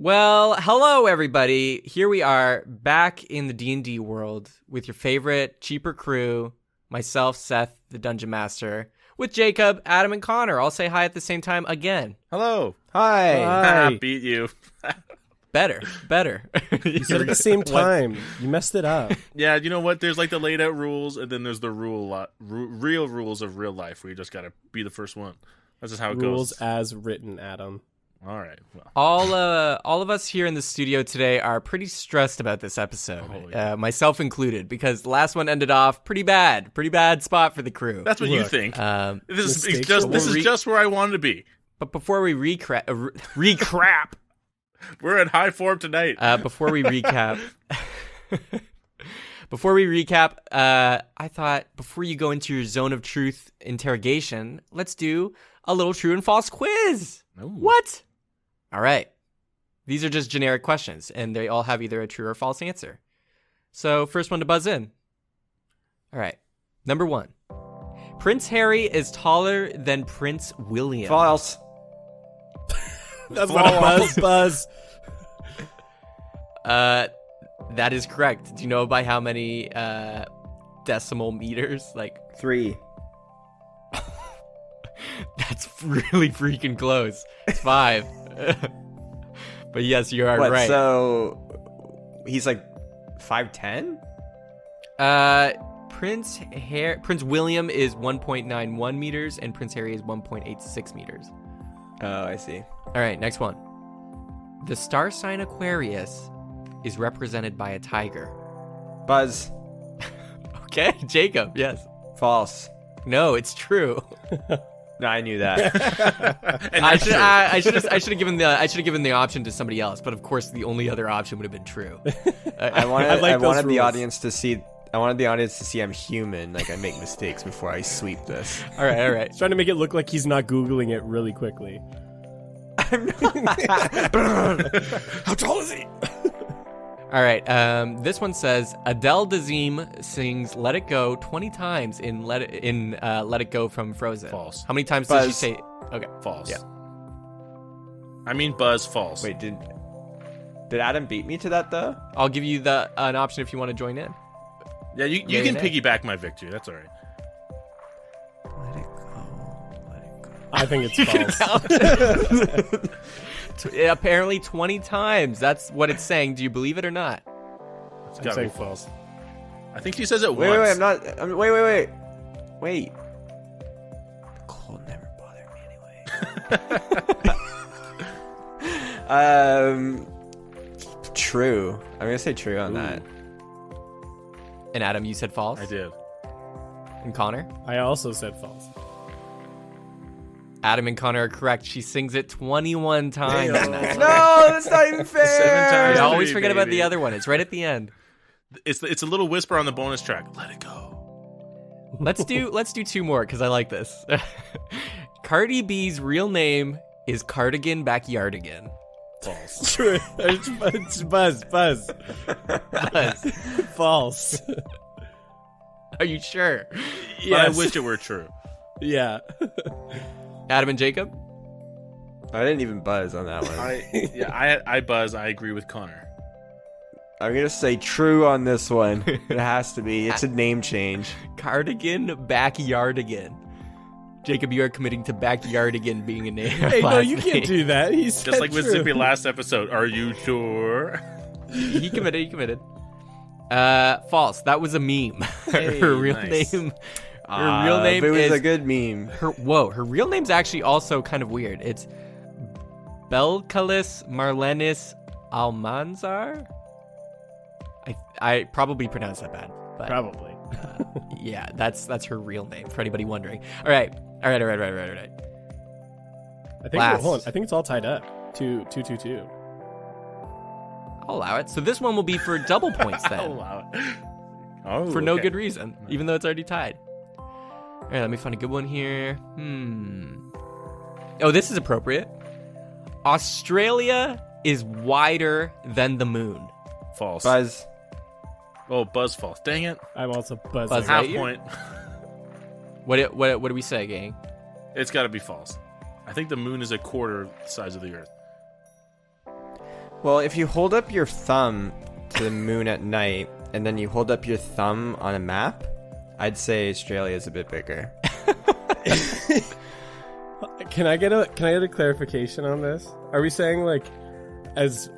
Well, hello everybody. Here we are back in the D&D world with your favorite cheaper crew, myself, Seth, the Dungeon Master, with Jacob, Adam, and Connor. I'll say hi at the same time again. Hello. Hi. Beat you. Better. You said at the same time. You messed it up. Yeah, you know what? There's like the laid out rules, and then there's the real rules of real life where you just gotta be the first one. That's just how it Rules goes. as written, Adam. All right. Well. All of us here in the studio today are pretty stressed about this episode, myself included, because the last one ended off pretty bad spot for the crew. That's what you think. This is just where I wanted to be. But before we recrap, we're in high form tonight. Before we recap, I thought before you go into your zone of truth interrogation, let's do a little true and false quiz. Ooh. What? All right. These are just generic questions, and they all have either a true or false answer. So, first one to buzz in. All right. Number 1. Prince Harry is taller than Prince William. False. That's what a buzz. That is correct. Do you know by how many decimal meters? Like 3. That's really freaking close. It's 5. But yes, you are right. So he's like 5'10"? Prince William is 1.91 meters and Prince Harry is 1.86 meters. Oh, I see. All right, next one. The star sign Aquarius is represented by a tiger. Buzz. Okay, Jacob, yes. False. No, it's true. No, I knew that. And I should have given the option to somebody else, but of course the only other option would have been true. I wanted the audience to see I'm human, like I make mistakes before I sweep this. All right. He's trying to make it look like he's not Googling it really quickly. How tall is he? All right. This one says Adele Dazeem sings "Let It Go" 20 times in Let It Go" from Frozen. False. How many times Buzz. did she say? Okay. False. Yeah. I mean, Buzz. False. Wait, did Adam beat me to that though? I'll give you an option if you want to join in. Yeah, you can piggyback my victory. That's all right. Let it go. I think it's false. Apparently 20 times. That's what it's saying. Do you believe it or not? It's I'm gotta saying be false. I think he says it Wait, once. Wait. The cold never bothered me anyway. True. I'm gonna say true on that. And Adam, you said false? I did. And Connor? I also said false. Adam and Connor are correct. She sings it 21 times. No, that's not even fair. 7 times. I always Three, forget about baby. the other one. It's right at the end. It's a little whisper on the bonus track. Let it go. Let's do 2 more because I like this. Cardi B's real name is Cardigan Backyardigan. False. True. It's buzz. Buzz. False. Are you sure? But I wish it were true. Yeah. Adam and Jacob? I didn't even buzz on that one. I buzz. I agree with Connor. I'm gonna say true on this one. It has to be. It's a name change. Cardigan Backyardigan. Jacob, you are committing to Backyardigan being a name. Hey, no, you can't do that. He said Just like with true. Zippy last episode. Are you sure? He committed. False. That was a meme. Hey, Her real nice. name. Her real name it was is a good meme. Her real name's actually also kind of weird. It's Belcalis Marlenis Almanzar. I probably pronounced that bad. But, Probably. yeah, that's her real name for anybody wondering. All right. I think Last. hold on. I think it's all tied up. 2-2-2. I'll allow it. So this one will be for double points then. I'll allow it. Oh, For no okay. good reason, even though it's already tied. All right, let me find a good one here. Oh, this is appropriate. Australia is wider than the moon. False. Buzz. Oh, Buzz false. Dang it. I'm also buzzing. Buzz. Half Lightyear? point. What do we say, gang? It's got to be false. I think the moon is a quarter the size of the Earth. Well, if you hold up your thumb to the moon at night and then you hold up your thumb on a map, I'd say Australia is a bit bigger. Can I get a clarification on this? Are we saying as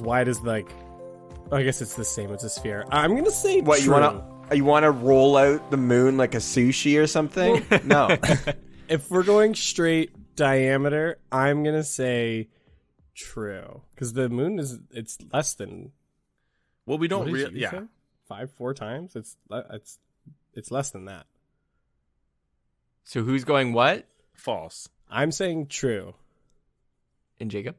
wide as I guess it's the same. It's a sphere. I'm gonna say what true. you wanna roll out the moon like a sushi or something? No. If we're going straight diameter, I'm gonna say true because the moon it's less than. Well, we don't what did really. you Yeah. say? 4 times. It's less than that. So who's going what? False. I'm saying true. And Jacob?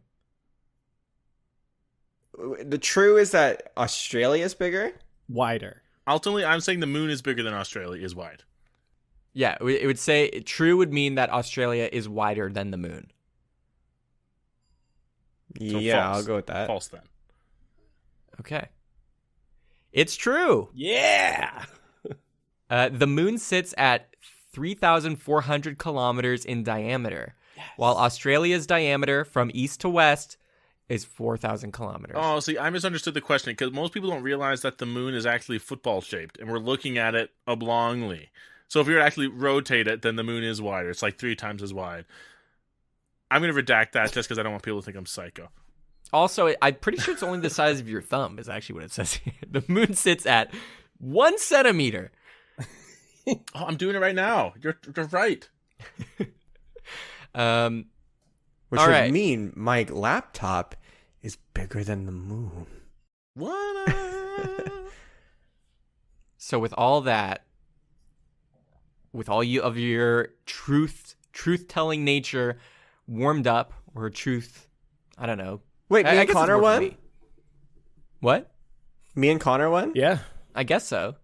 The true is that Australia is bigger? Wider. Ultimately, I'm saying the moon is bigger than Australia is wide. Yeah, it would say true would mean that Australia is wider than the moon. So Yeah, false. I'll go with that. False then. Okay. It's true. Yeah. The moon sits at 3,400 kilometers in diameter, while Australia's diameter from east to west is 4,000 kilometers. Oh, see, I misunderstood the question because most people don't realize that the moon is actually football shaped and we're looking at it oblongly. So if you were to actually rotate it, then the moon is wider. It's like 3 times as wide. I'm going to redact that just because I don't want people to think I'm psycho. Also, I'm pretty sure it's only the size of your thumb is actually what it says here. The moon sits at 1 centimeter. Oh, I'm doing it right now. You're right. Which All would right. mean my laptop is bigger than the moon. What? So with all that, with all of your truth-telling nature warmed up, or I don't know. Wait, me and guess it's Connor more for won? me. What? Me and Connor won? Yeah. I guess so.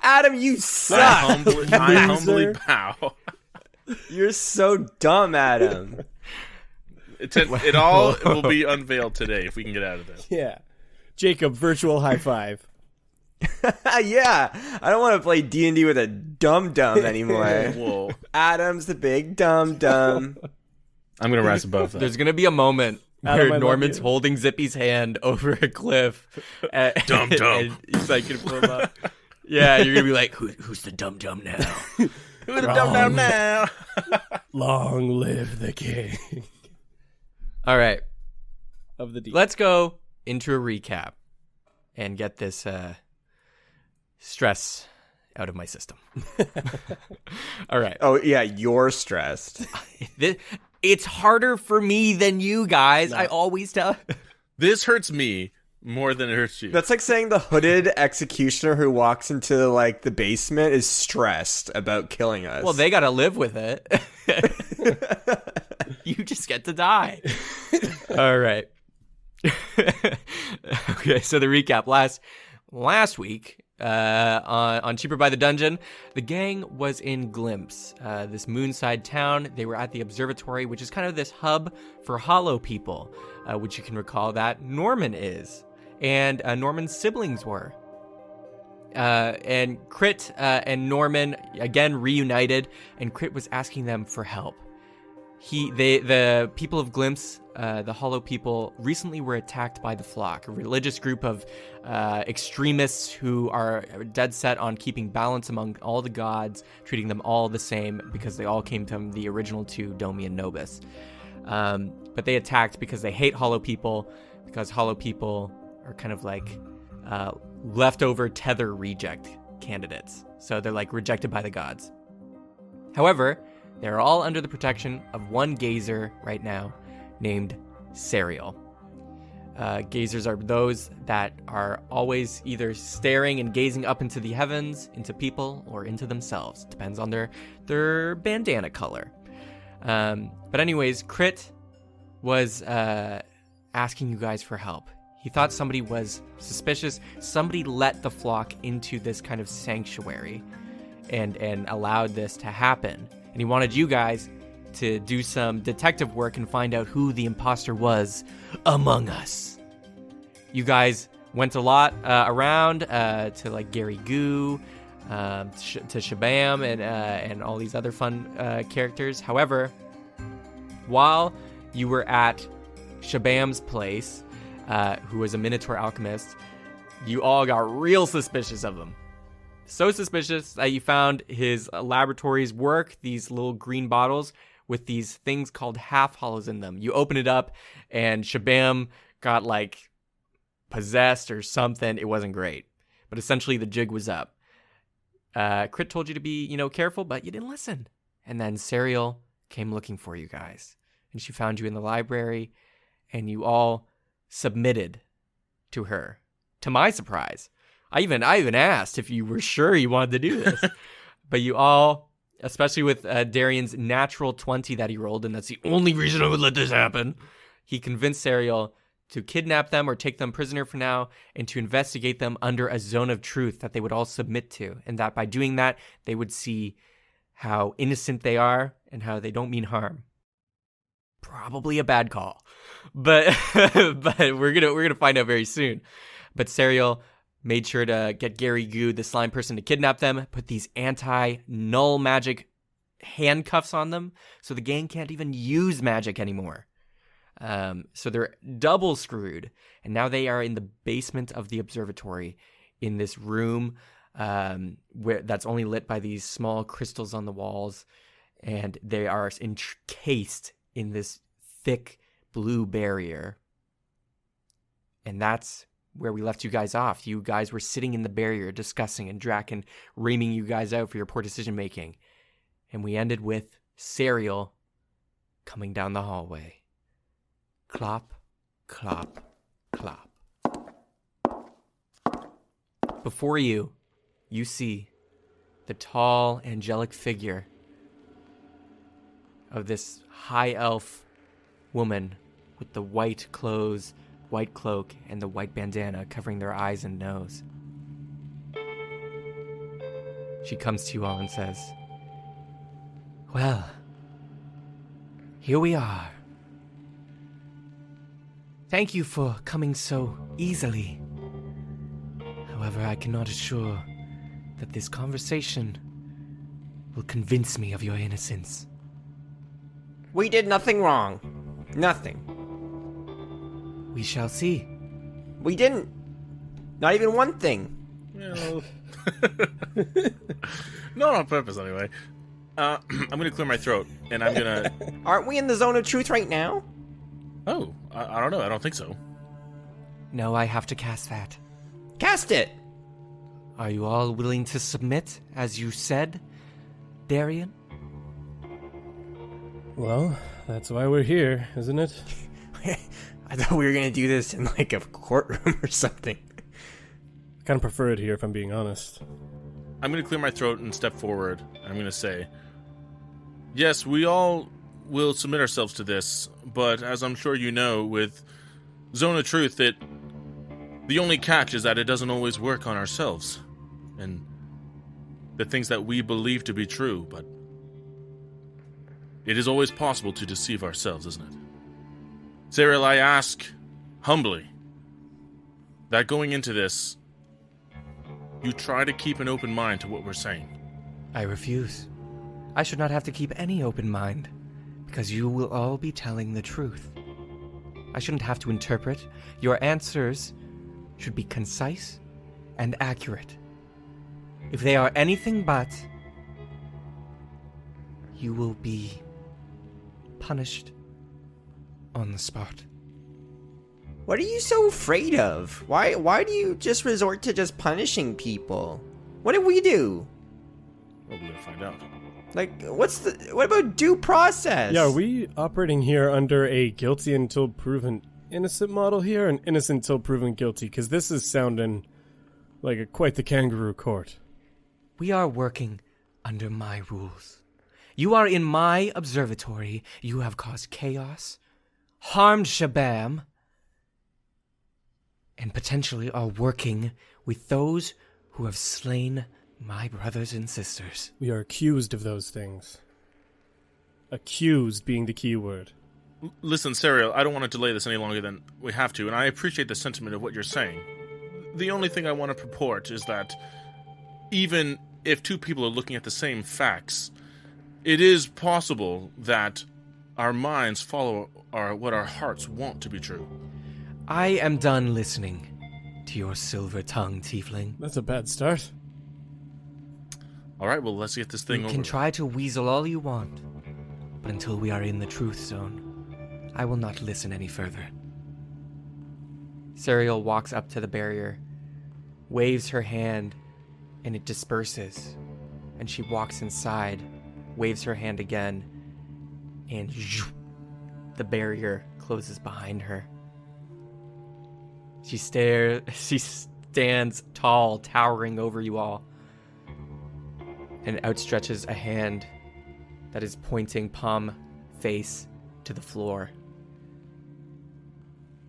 Adam, you I suck. humbly bow. You're so dumb, Adam. It all will be unveiled today if we can get out of this. Yeah. Jacob, virtual high five. Yeah, I don't want to play D&D with a dum-dum anymore. Whoa. Adam's the big dum-dum. I'm going to rise above that. There's going to be a moment Adam, I where love Norman's you. holding Zippy's hand over a cliff. Dum-dum. And he's like, going to pull him up. Yeah, you're going to be like, who's the dum-dum now? Who's the dum-dum now? Long live the king All right. of the deep. Let's go into a recap and get this stress out of my system. All right. Oh, yeah, you're stressed. It's harder for me than you guys. I always tell. This hurts me more than it hurts you. That's like saying the hooded executioner who walks into, the basement is stressed about killing us. Well, they got to live with it. You just get to die. All right. Okay, so the recap. Last week, on Cheaper by the Dungeon, the gang was in Glimpse, this moonside town. They were at the observatory, which is kind of this hub for hollow people, which you can recall that Norman is, and Norman's siblings were. And Crit and Norman again reunited, and Crit was asking them for help. The people of Glimpse, the Hollow people, recently were attacked by the Flock, a religious group of extremists who are dead set on keeping balance among all the gods, treating them all the same because they all came from the original 2, Domi and Nobis. But they attacked because they hate Hollow people, because Hollow people are kind of like leftover Tether reject candidates. So they're like rejected by the gods. However, they're all under the protection of one gazer right now named Sariel. Gazers are those that are always either staring and gazing up into the heavens, into people, or into themselves. Depends on their bandana color. But anyways, Crit was asking you guys for help. He thought somebody was suspicious. Somebody let the Flock into this kind of sanctuary and allowed this to happen. And he wanted you guys to do some detective work and find out who the imposter was among us. You guys went a lot around to like Gary Goo, to Shabam, and all these other fun characters. However, while you were at Shabam's place, who was a Minotaur alchemist, you all got real suspicious of him. So suspicious that you found his laboratory's work, these little green bottles with these things called half hollows in them. You open it up, and Shabam got like possessed or something. It wasn't great, but essentially the jig was up. Crit told you to be, careful, but you didn't listen. And then Sariel came looking for you guys, and she found you in the library, and you all submitted to her. To my surprise, I even asked if you were sure you wanted to do this, but you all, especially with Darian's natural 20 that he rolled, and that's the only reason I would let this happen. He convinced Sariel to kidnap them or take them prisoner for now, and to investigate them under a zone of truth that they would all submit to, and that by doing that, they would see how innocent they are and how they don't mean harm. Probably a bad call, but we're gonna find out very soon. But Sariel made sure to get Gary Goo, the slime person, to kidnap them, put these anti-null magic handcuffs on them, so the gang can't even use magic anymore. So they're double screwed, and now they are in the basement of the observatory, in this room where that's only lit by these small crystals on the walls, and they are encased in this thick blue barrier. And that's where we left you guys off. You guys were sitting in the barrier discussing, and Draken reaming you guys out for your poor decision making. And we ended with Sariel coming down the hallway. Clop, clop, clop. Before you, you see the tall, angelic figure of this high elf woman with the white clothes, white cloak, and the white bandana covering their eyes and nose. She comes to you all and says, "Well, here we are. Thank you for coming so easily. However, I cannot assure that this conversation will convince me of your innocence." We did nothing wrong. Nothing. We shall see. We didn't. Not even one thing. Well, not on purpose, anyway. I'm gonna clear my throat, and I'm gonna... Aren't we in the zone of truth right now? Oh, I don't know. I don't think so. No, I have to cast that. Cast it! Are you all willing to submit, as you said, Darian? Well, that's why we're here, isn't it? I thought we were gonna do this in like a courtroom or something. I kind of prefer it here, if I'm being honest. I'm gonna clear my throat and step forward. I'm gonna say, yes, we all will submit ourselves to this, but as I'm sure you know, with Zone of Truth, the only catch is that it doesn't always work on ourselves. And the things that we believe to be true, but it is always possible to deceive ourselves, isn't it? Sariel, I ask, humbly, that going into this, you try to keep an open mind to what we're saying. I refuse. I should not have to keep any open mind, because you will all be telling the truth. I shouldn't have to interpret. Your answers should be concise and accurate. If they are anything but, you will be punished on the spot. What are you so afraid of? Why do you just resort to just punishing people? What did we do? Well, we're gonna find out. Like, what about due process? Yeah, are we operating here under a guilty until proven innocent model here? An innocent until proven guilty? Because this is sounding like quite the kangaroo court. We are working under my rules. You are in my observatory. You have caused chaos, harmed Shabam, and potentially are working with those who have slain my brothers and sisters. We are accused of those things. Accused being the key word. Listen, Sariel, I don't want to delay this any longer than we have to, and I appreciate the sentiment of what you're saying. The only thing I want to purport is that even if two people are looking at the same facts, it is possible that our minds follow what our hearts want to be true. I am done listening to your silver-tongued tiefling. That's a bad start. All right, well, let's get this thing You over can with. try to weasel all you want, but until we are in the truth zone, I will not listen any further. Sariel walks up to the barrier, waves her hand, and it disperses. And she walks inside, waves her hand again, and the barrier closes behind her. She stands tall, towering over you all, and outstretches a hand that is pointing palm face to the floor.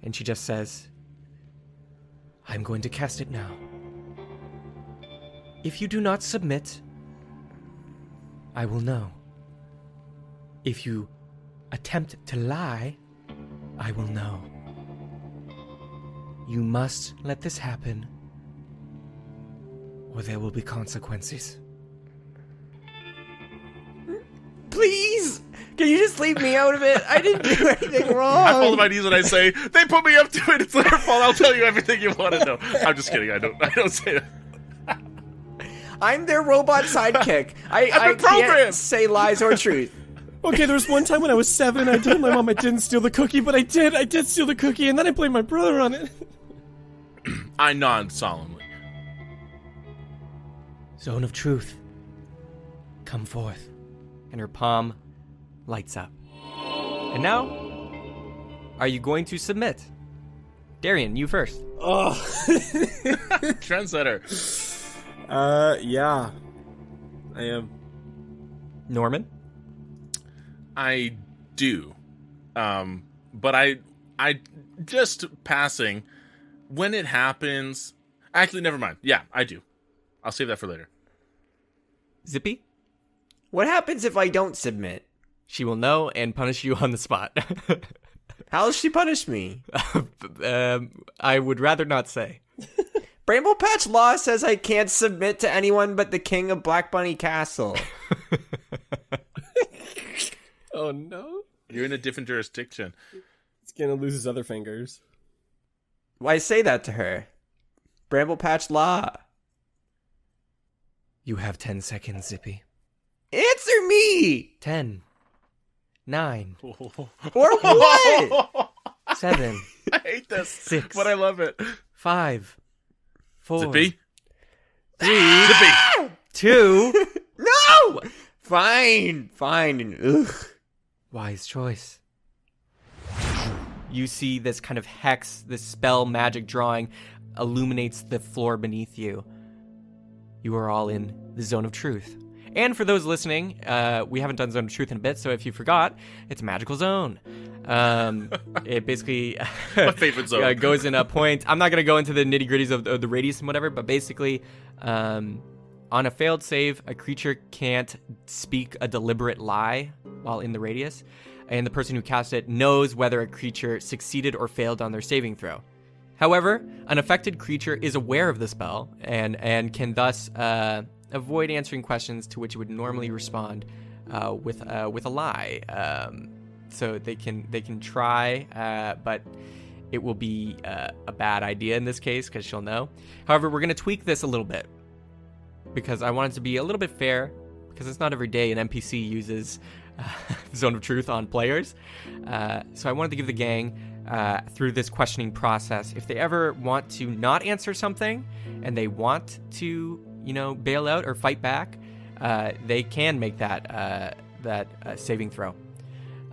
And she just says, I'm going to cast it now. If you do not submit, I will know. If you attempt to lie, I will know. You must let this happen, or there will be consequences. Please! Can you just leave me out of it? I didn't do anything wrong. I fall to my knees when I say, they put me up to it, it's their fault, I'll tell you everything you want to know. I'm just kidding, I don't say that. I'm their robot sidekick. I been programmed. can't say lies or truth. Okay, there was one time when I was 7, I told my mom I didn't steal the cookie, but I did. I did steal the cookie, and then I blamed my brother on it. I nod solemnly. Zone of truth, come forth. And her palm lights up. And now, are you going to submit? Darian, you first. Oh. Trendsetter. Yeah. I am. Norman? I do. But I just passing, when it happens... Actually, never mind. Yeah, I do. I'll save that for later. Zippy? What happens if I don't submit? She will know and punish you on the spot. How will she punish me? I would rather not say. Bramble Patch Law says I can't submit to anyone but the king of Black Bunny Castle. Oh, no. You're in a different jurisdiction. He's gonna lose his other fingers. Why say that to her? Bramble Patch Law. You have 10 seconds, Zippy. Answer me! 10, 9, Or what? 7, I hate this, 6, but I love it. 5, 4, Zippy? 3, Zippy! 2. No! Fine. Ugh. Wise choice. You see this kind of hex, this spell magic drawing illuminates the floor beneath you. You are all in the zone of truth. And for those listening, we haven't done Zone of Truth in a bit, so if you forgot, it's a magical zone. It basically My favorite zone. goes in a point. I'm not going to go into the nitty-gritties of the radius and whatever, but basically, on a failed save, a creature can't speak a deliberate lie while in the radius, and the person who cast it knows whether a creature succeeded or failed on their saving throw. However, an affected creature is aware of the spell and can thus avoid answering questions to which it would normally respond with a lie. So they can try, but it will be a bad idea in this case because she'll know. However, we're going to tweak this a little bit because I want it to be a little bit fair because it's not every day an NPC uses Zone of Truth on players. So I wanted to give the gang, through this questioning process, if they ever want to not answer something and they want to, bail out or fight back, they can make that saving throw.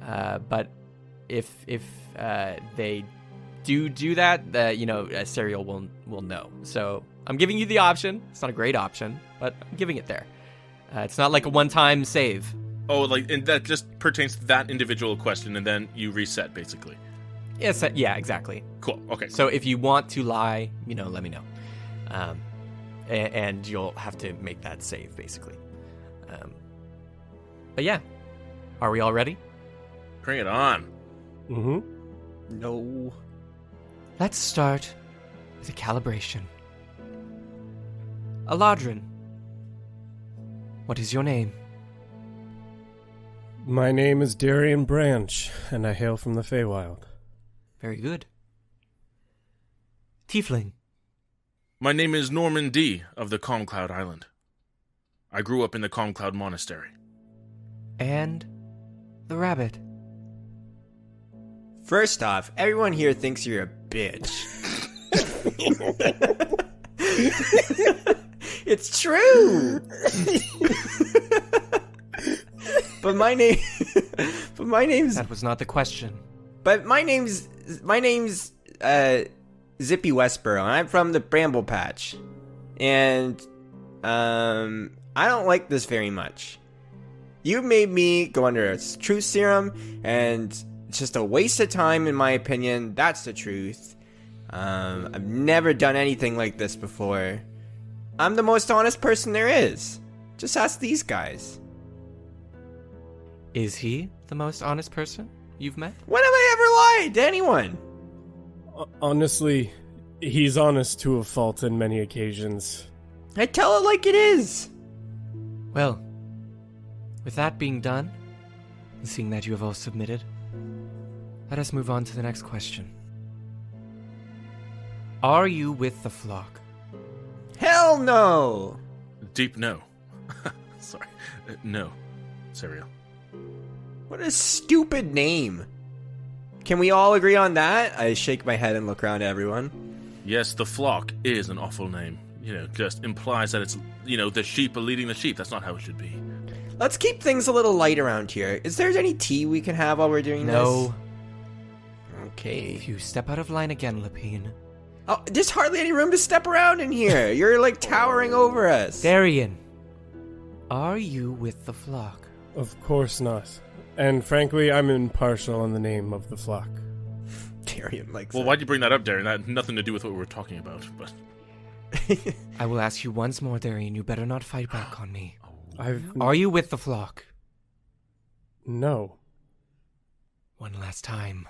But if they do that, Sariel will know. So I'm giving you the option. It's not a great option, but I'm giving it there. It's not like a one-time save. Oh, and that just pertains to that individual question, and then you reset, basically. Yes, yeah, exactly. Cool, okay. So if you want to lie, let me know. And you'll have to make that save, basically. But yeah, are we all ready? Bring it on. Mm-hmm. No. Let's start with a calibration. Aladrin, what is your name? My name is Darian Branch, and I hail from the Feywild. Very good. Tiefling. My name is Norman D. of the Calm Cloud Island. I grew up in the Calm Cloud Monastery. And the rabbit. First off, everyone here thinks you're a bitch. It's true. But my name's That was not the question. But my name's Zippy Westboro, and I'm from the Bramble Patch. And I don't like this very much. You made me go under a truth serum, and it's just a waste of time in my opinion. That's the truth. I've never done anything like this before. I'm the most honest person there is. Just ask these guys. Is he the most honest person you've met? When have I ever lied to anyone? Honestly, he's honest to a fault in many occasions. I tell it like it is. Well, with that being done, and seeing that you have all submitted, let us move on to the next question. Are you with the flock? Hell no. Deep no. Sorry. No. Sariel. What a stupid name. Can we all agree on that? I shake my head and look around at everyone. Yes, the flock is an awful name. Just implies that it's, the sheep are leading the sheep. That's not how it should be. Let's keep things a little light around here. Is there any tea we can have while we're doing No. this? Okay. If you step out of line again, Lapine. Oh, there's hardly any room to step around in here. You're like towering over us. Darian, are you with the flock? Of course not. And frankly, I'm impartial on the name of the flock. Darian likes Well, that. why'd you bring that up, Darren? That had nothing to do with what we were talking about. But I will ask you once more, Darian. You better not fight back on me. I've... Are you with the flock? No. One last time.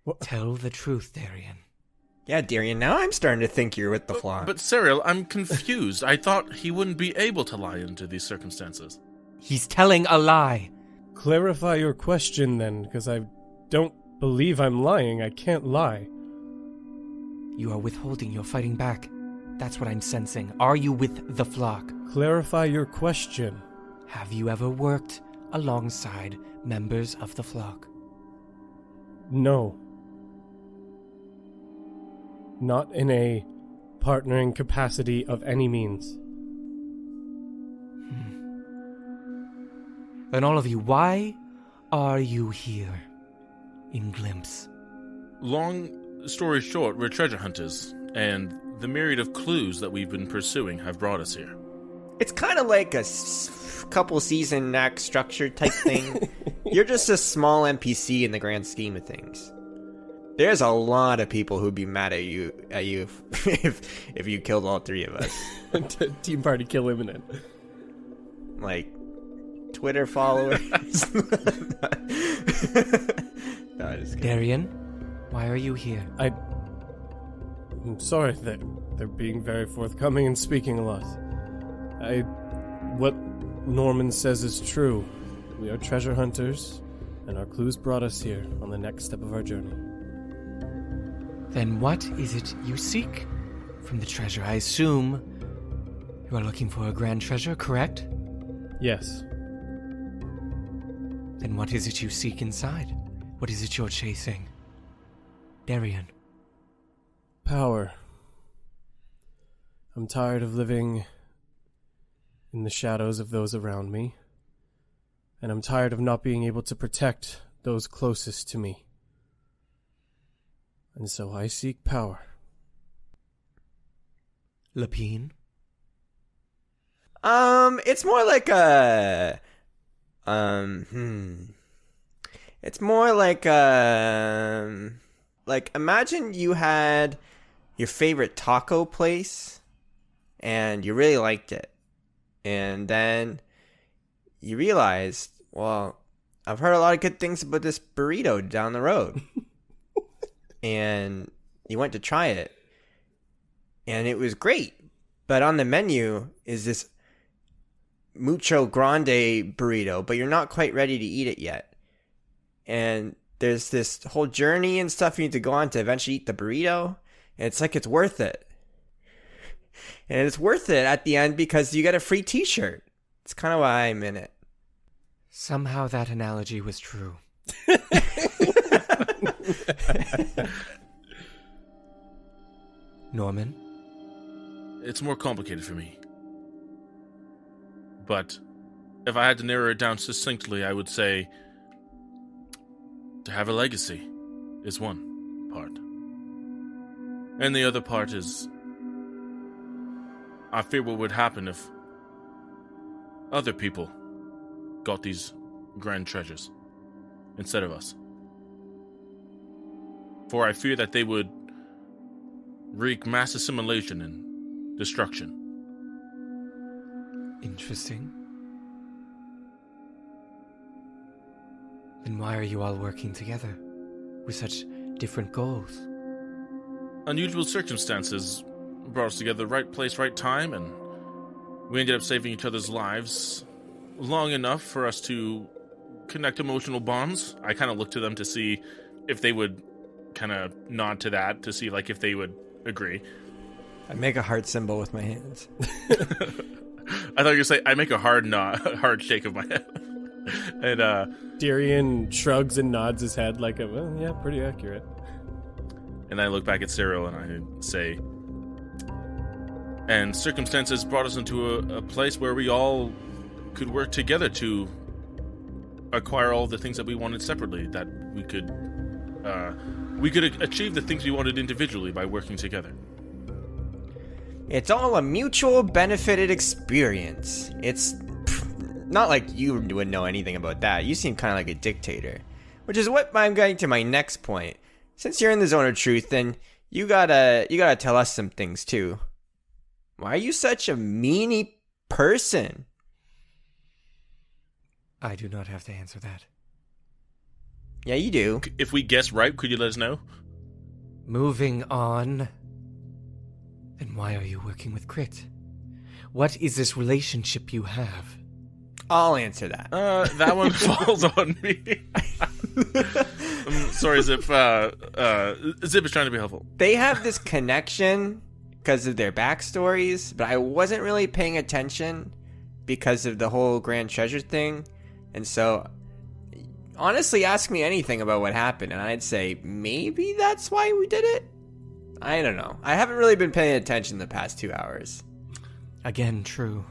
What? Tell the truth, Darian. Yeah, Darian, now I'm starting to think you're with the flock. But Sariel, I'm confused. I thought he wouldn't be able to lie under these circumstances. He's telling a lie. Clarify your question then, because I don't believe I'm lying. I can't lie. You are withholding. You're fighting back. That's what I'm sensing. Are you with the flock? Clarify your question. Have you ever worked alongside members of the flock? No. Not in a partnering capacity of any means. Then all of you, why are you here in Glimpse? Long story short, we're treasure hunters, and the myriad of clues that we've been pursuing have brought us here. It's kind of like a couple season act structure type thing. You're just a small NPC in the grand scheme of things. There's a lot of people who'd be mad at you if you killed all three of us. Team party kill imminent. Like Twitter followers. No, just kidding. Darian, why are you here? I'm sorry that they're being very forthcoming and speaking a lot. What Norman says is true. We are treasure hunters, and our clues brought us here on the next step of our journey. Then what is it you seek from the treasure? I assume you are looking for a grand treasure, correct? Yes. Then what is it you seek inside? What is it you're chasing? Darian. Power. I'm tired of living in the shadows of those around me, and I'm tired of not being able to protect those closest to me. And so I seek power. Lapine? It's more like a It's more like imagine you had your favorite taco place and you really liked it. And then you realized, well, I've heard a lot of good things about this burrito down the road. And you went to try it. And it was great. But on the menu is this mucho grande burrito, but you're not quite ready to eat it yet. And there's this whole journey and stuff you need to go on to eventually eat the burrito. And it's like it's worth it. And it's worth it at the end because you get a free t-shirt. It's kind of why I'm in it. Somehow that analogy was true. Norman? It's more complicated for me. But if I had to narrow it down succinctly, I would say to have a legacy is one part. And the other part is I fear what would happen if other people got these grand treasures instead of us. For I fear that they would wreak mass assimilation and destruction. Interesting. Then why are you all working together with such different goals? Unusual circumstances brought us together, right place, right time, and we ended up saving each other's lives long enough for us to connect emotional bonds. I kind of looked to them to see if they would kind of nod to that, to see like if they would agree. I make a heart symbol with my hands. I thought you were say I make a hard shake of my head. And Darian shrugs and nods his head like, well, yeah, pretty accurate. and I look back at Sariel and I say, and circumstances brought us into a place where we all could work together to acquire all the things that we wanted separately, that we could achieve the things we wanted individually by working together. It's all a mutual benefited experience. It's not like you would know anything about that. You seem kind of like a dictator. Which is what I'm getting to my next point. Since you're in the zone of truth, then you gotta tell us some things too. Why are you such a meanie person? I do not have to answer that. Yeah, you do. If we guess right, could you let us know? Moving on. Then why are you working with Crit? What is this relationship you have? I'll answer that. That one falls on me. I'm sorry, Zip. Zip is trying to be helpful. They have this connection because of their backstories, but I wasn't really paying attention because of the whole Grand Treasure thing. And so, honestly, ask me anything about what happened, and I'd say maybe that's why we did it. I don't know. I haven't really been paying attention the past 2 hours. Again, true.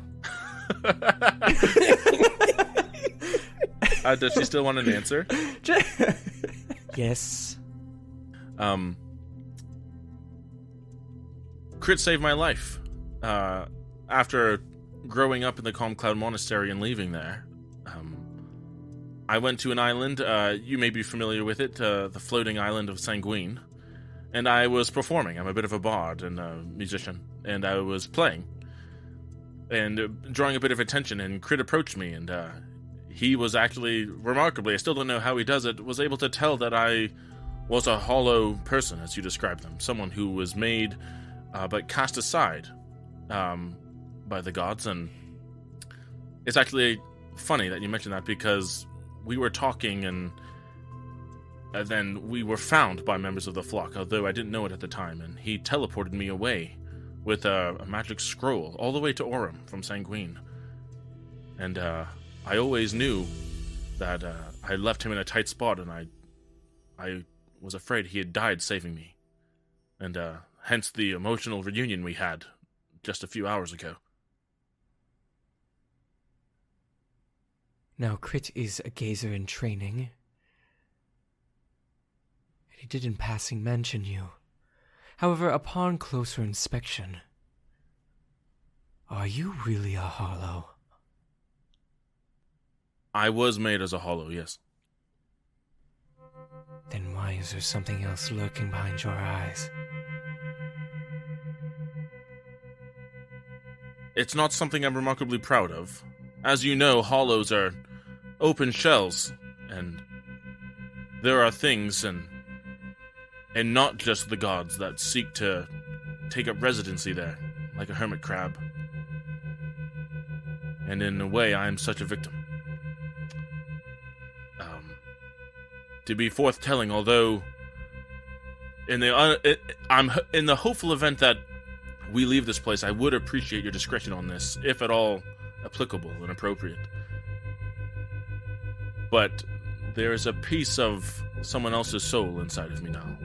Does she still want an answer? Yes. Crit saved my life. After growing up in the Calm Cloud Monastery and leaving there, I went to an island. You may be familiar with it, the floating island of Sanguine. And I was performing. I'm a bit of a bard and a musician. And I was playing. And drawing a bit of attention. And Crit approached me. And he was actually, remarkably, I still don't know how he does it, was able to tell that I was a hollow person, as you described them. Someone who was made, but cast aside by the gods. And it's actually funny that you mentioned that, because we were talking and then we were found by members of the flock, although I didn't know it at the time, and he teleported me away with a magic scroll all the way to Orem from Sanguine. And I always knew that I left him in a tight spot, and I was afraid he had died saving me. And hence the emotional reunion we had just a few hours ago. Now, Crit is a gazer in training. He did in passing mention you. However, upon closer inspection, are you really a hollow? I was made as a hollow, yes. Then why is there something else lurking behind your eyes? It's not something I'm remarkably proud of. As you know, hollows are open shells, and there are things and not just the gods that seek to take up residency there, like a hermit crab. And in a way, I am such a victim. To be forthtelling, although I'm in the hopeful event that we leave this place, I would appreciate your discretion on this, if at all applicable and appropriate. But there is a piece of someone else's soul inside of me now.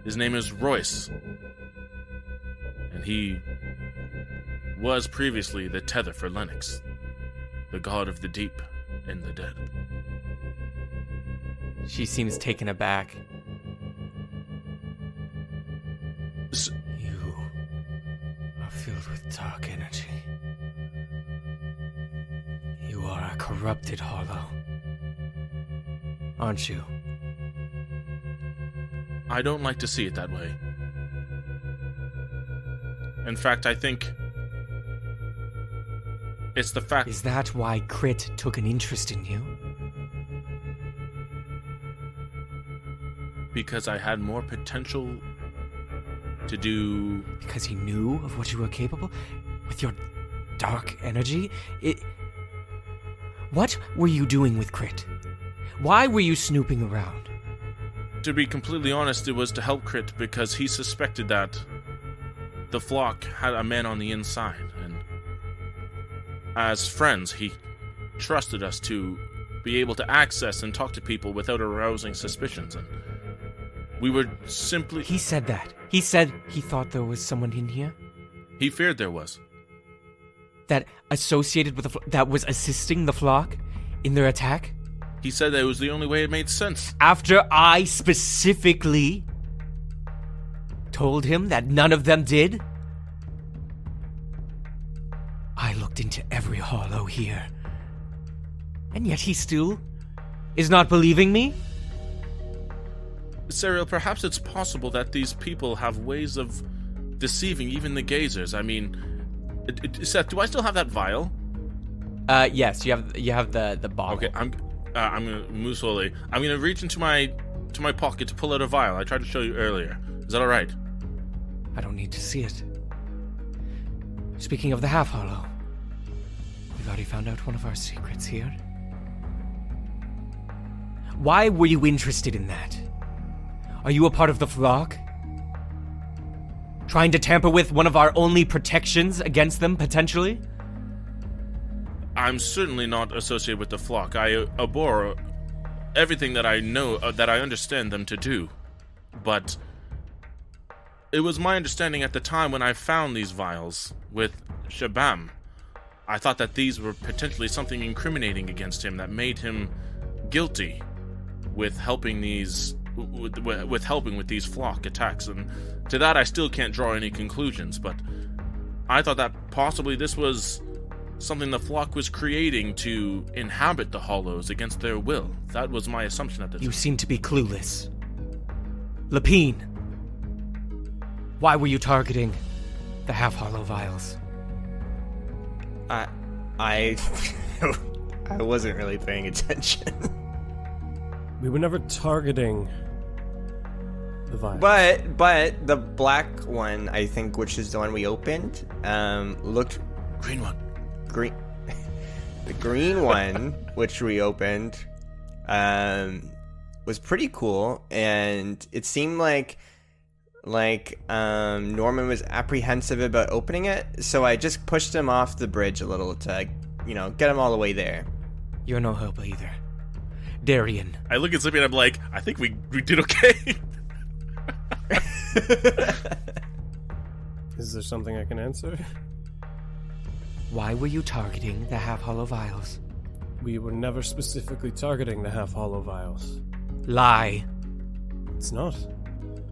His name is Royce. And he was previously the tether for Lennox, the god of the deep and the dead. She seems taken aback. You are filled with dark energy. You are a corrupted hollow, aren't you? I don't like to see it that way. In fact, I think it's the fact... Is that why Crit took an interest in you? Because I had more potential to do... Because he knew of what you were capable? With your dark energy? What were you doing with Crit? Why were you snooping around? To be completely honest, it was to help Crit because he suspected that the flock had a man on the inside, and as friends, he trusted us to be able to access and talk to people without arousing suspicions, and we were simply... He said that. He said he thought there was someone in here? He feared there was. That associated with that was assisting the flock in their attack? He said that it was the only way it made sense. After I specifically told him that none of them did? I looked into every hollow here. And yet he still is not believing me? Sariel, perhaps it's possible that these people have ways of deceiving even the gazers. I mean, Seth, do I still have that vial? Yes, you have the bottle. Okay, I'm gonna move slowly. I'm gonna reach into my pocket to pull out a vial. I tried to show you earlier. Is that all right? I don't need to see it. Speaking of the half-hollow, we've already found out one of our secrets here. Why were you interested in that? Are you a part of the flock? Trying to tamper with one of our only protections against them, potentially? I'm certainly not associated with the flock. I abhor everything that I know, that I understand them to do. But it was my understanding at the time when I found these vials with Shabam. I thought that these were potentially something incriminating against him that made him guilty with helping these with helping with these flock attacks, and to that I still can't draw any conclusions, but I thought that possibly this was something the flock was creating to inhabit the hollows against their will. That was my assumption at the time. You seem to be clueless. Lapine, why were you targeting the half-hollow vials? I wasn't really paying attention. We were never targeting the vial. But the black one, I think, which is the one we opened, looked Green one. green. The green one, which we opened, was pretty cool, and it seemed like Norman was apprehensive about opening it, so I just pushed him off the bridge a little to, get him all the way there. You're no help either. Darian. I look at Zippy and I'm like, I think we did okay. Is there something I can answer? Why were you targeting the half-hollow vials? We were never specifically targeting the half-hollow vials. Lie. It's not.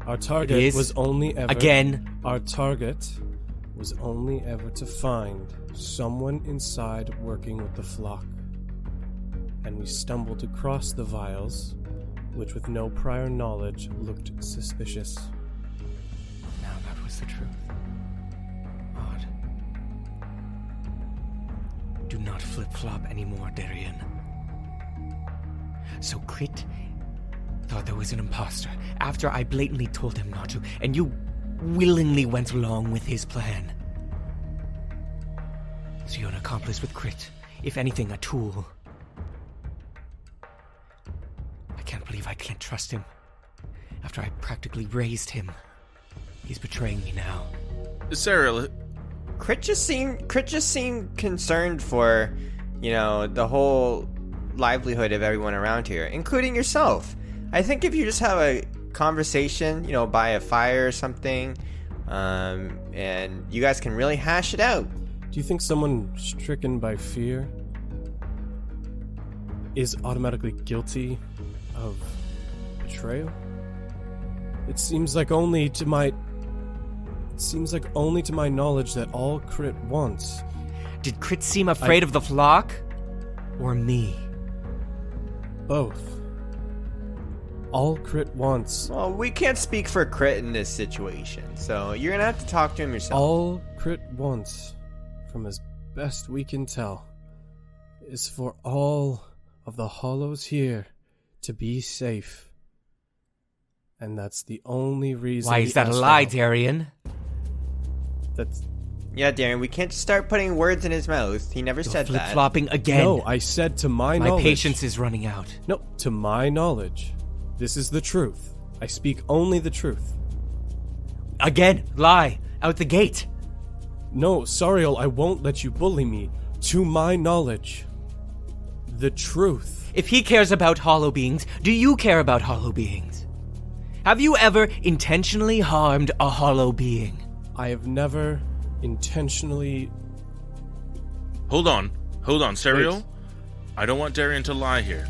Our target It is. was only ever... Again. Our target was only ever to find someone inside working with the flock. And we stumbled across the vials, which with no prior knowledge looked suspicious. Now that was the truth. Odd. Do not flip-flop anymore, Darian. So Crit thought there was an imposter after I blatantly told him not to, and you willingly went along with his plan. So you're an accomplice with Crit. If anything, a tool. I can't believe I can't trust him. After I practically raised him. He's betraying me now. Sariel, Crit just seemed concerned for, the whole livelihood of everyone around here, including yourself. I think if you just have a conversation, by a fire or something, and you guys can really hash it out. Do you think someone stricken by fear is automatically guilty of betrayal? It seems like only to my knowledge that all Crit wants. Did Crit seem afraid of the flock? Or me? Both. All Crit wants. Well, we can't speak for Crit in this situation, so you're gonna have to talk to him yourself. All Crit wants, from as best we can tell, is for all of the Hollows here to be safe. And that's the only reason. Why is that a lie, Darian? That's... Yeah, Darren, we can't just start putting words in his mouth. He never said that. Flip-flopping again. No, I said to my knowledge. My patience is running out. No, to my knowledge. This is the truth. I speak only the truth. Again, lie. Out the gate. No, Sariel, I won't let you bully me. To my knowledge. The truth. If he cares about hollow beings, do you care about hollow beings? Have you ever intentionally harmed a hollow being? I have never intentionally... hold on, Sariel. Wait. I don't want Darian to lie here.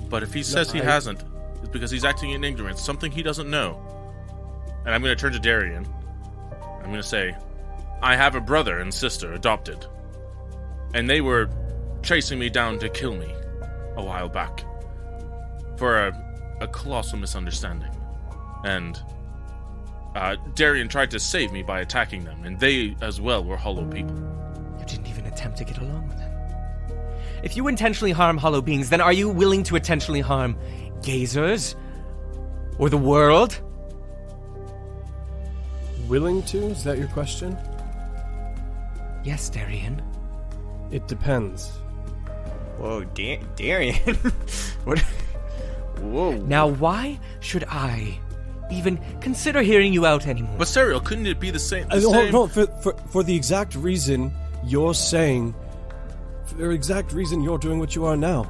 But if he says he hasn't, it's because he's acting in ignorance, something he doesn't know. And I'm going to turn to Darian. I'm going to say, I have a brother and sister adopted. And they were chasing me down to kill me a while back. For a colossal misunderstanding. And Darian tried to save me by attacking them, and they as well were hollow people. You didn't even attempt to get along with them. If you intentionally harm hollow beings, then are you willing to intentionally harm gazers? Or the world? Willing to? Is that your question? Yes, Darian. It depends. Whoa, Darian. What? Whoa. Now, why should I even consider hearing you out anymore? But Sariel, couldn't it be the same? No, for the exact reason you're saying, for the exact reason you're doing what you are now.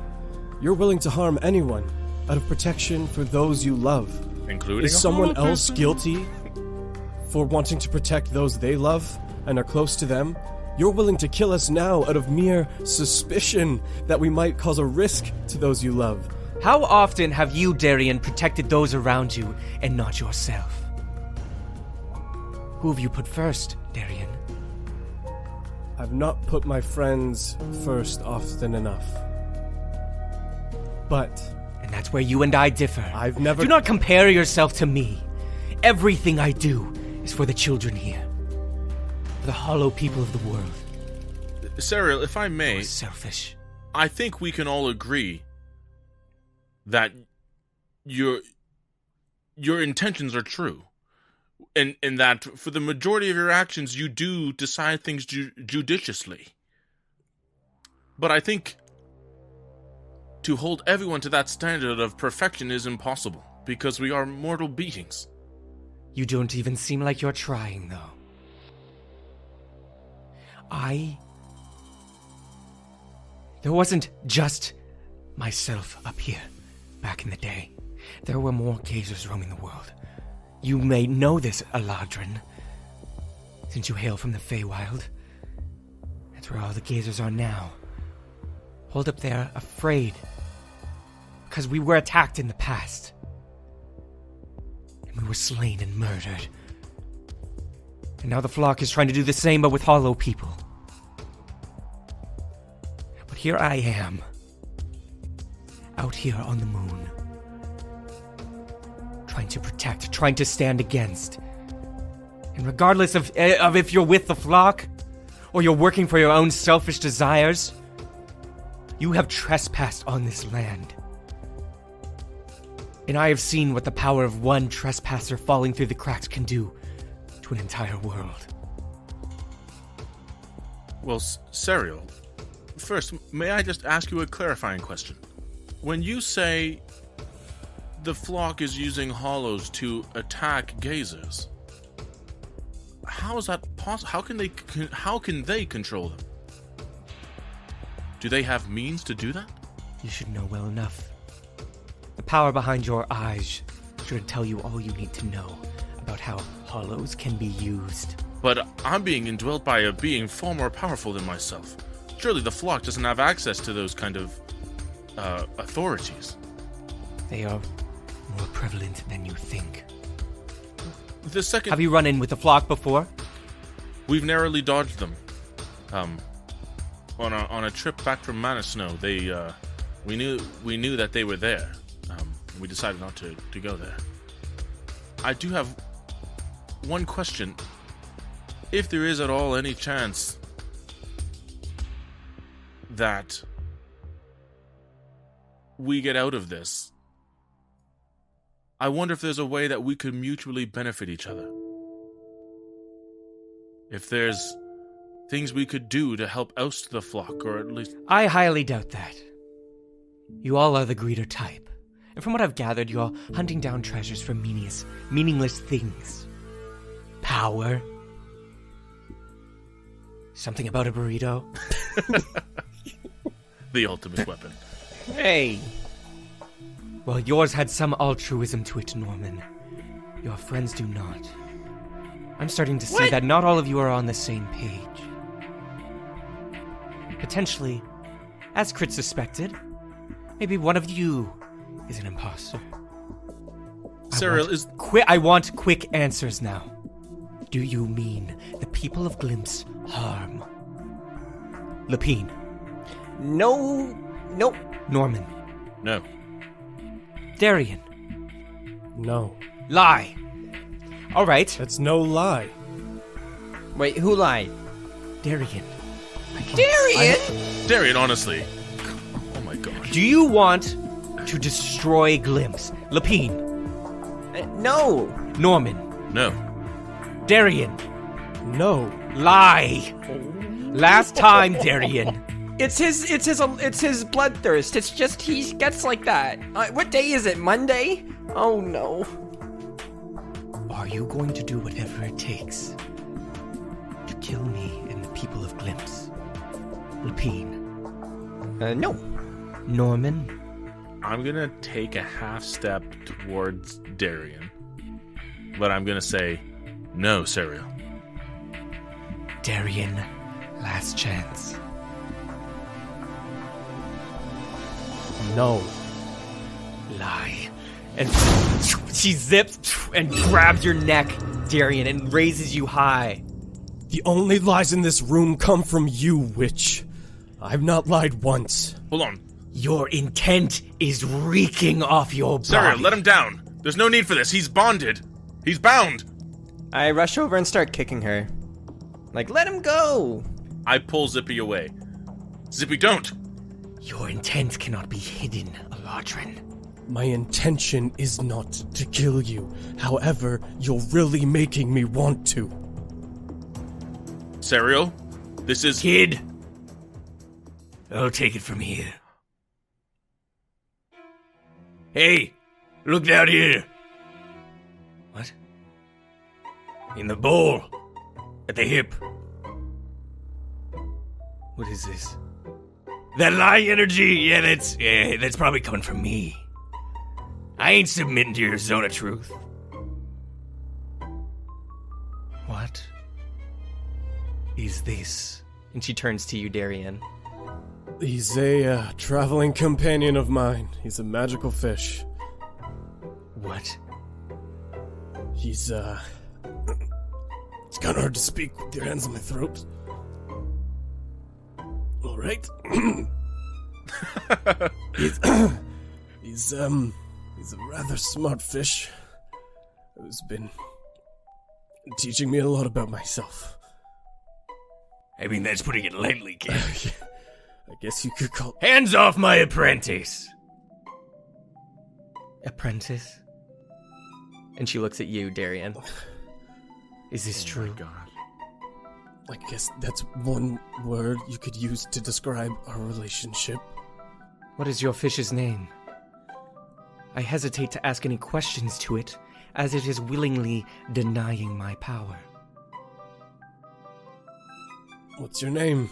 You're willing to harm anyone out of protection for those you love. Including Is someone else guilty for wanting to protect those they love and are close to them? You're willing to kill us now out of mere suspicion that we might cause a risk to those you love. How often have you, Darian, protected those around you and not yourself? Who have you put first, Darian? I've not put my friends first often enough. But And that's where you and I differ. I've never... Do not compare yourself to me. Everything I do is for the children here. For the hollow people of the world. Sariel, if I may, You're selfish. I think we can all agree that your intentions are true. And that for the majority of your actions, you do decide things judiciously. But I think to hold everyone to that standard of perfection is impossible, because we are mortal beings. You don't even seem like you're trying, though. There wasn't just myself up here back in the day. There were more gazers roaming the world. You may know this, Eladrin, since you hail from the Feywild. That's where all the gazers are now. Hold up there, afraid. Because we were attacked in the past. And we were slain and murdered. And now the flock is trying to do the same, but with hollow people. But here I am. Out here on the moon. Trying to protect, trying to stand against. And regardless of if you're with the flock, or you're working for your own selfish desires, you have trespassed on this land. And I have seen what the power of one trespasser falling through the cracks can do to an entire world. Well, Sariel, first, may I just ask you a clarifying question? When you say the flock is using hollows to attack gazers, how is that possible? How can they control them? Do they have means to do that? You should know well enough. The power behind your eyes should tell you all you need to know about how hollows can be used. But I'm being indwelt by a being far more powerful than myself. Surely the flock doesn't have access to those kind of authorities. They are more prevalent than you think. The second Have you run in with the flock before? we've narrowly dodged them. On a trip back from Manasno, we knew that they were there. We decided not to go there. I do have one question. If there is at all any chance that we get out of this, I wonder if there's a way that we could mutually benefit each other. If there's things we could do to help oust the flock, or at least... I highly doubt that. You all are the greeter type. And from what I've gathered, you're all hunting down treasures for meaningless things. Power. Something about a burrito. The ultimate weapon. Hey. Well, yours had some altruism to it, Norman. Your friends do not. I'm starting to see that not all of you are on the same page. Potentially, as Crit suspected, maybe one of you is an imposter. Sariel, I want quick answers now. Do you mean the people of Glimpse harm? Lapine. No. Nope. Norman. No. Darian. No, Lie. All right. that's no lie. Wait, who lied? Darian. Darian, honestly. Oh my gosh. Do you want to destroy Glimpse? Lapine. No. Norman. No. Darian. No. Lie. Last time, Darian. It's his bloodthirst. It's just he gets like that. What day is it? Monday? Oh no. Are you going to do whatever it takes to kill me and the people of Glimpse? Lapine. No. Norman. I'm gonna take a half step towards Darian, but I'm gonna say no, Sariel. Darian. Last chance. No. Lie. And she zips and grabs your neck, Darian, and raises you high. The only lies in this room come from you, witch. I've not lied once. Hold on. Your intent is reeking off your body. Sariel, let him down. There's no need for this. He's bonded. He's bound. I rush over and start kicking her. Like, let him go. I pull Zippy away. Zippy, don't. Your intent cannot be hidden, Aladrin. My intention is not to kill you. However, you're really making me want to. Sariel, this is... Kid, I'll take it from here. Hey, look down here. What? In the bowl. At the hip. What is this? That lying energy? Yeah, that's probably coming from me. I ain't submitting to your zone of truth. What is this? And she turns to you, Darian. He's a traveling companion of mine. He's a magical fish. What? He's it's kind of hard to speak with your hands on my throat. All right. He's a rather smart fish who's been teaching me a lot about myself. I mean, that's putting it lightly, kid. I guess you could call... Hands off my apprentice! Apprentice? And she looks at you, Darian. Is this true? God. I guess that's one word you could use to describe our relationship. What is your fish's name? I hesitate to ask any questions to it, as it is willingly denying my power. What's your name?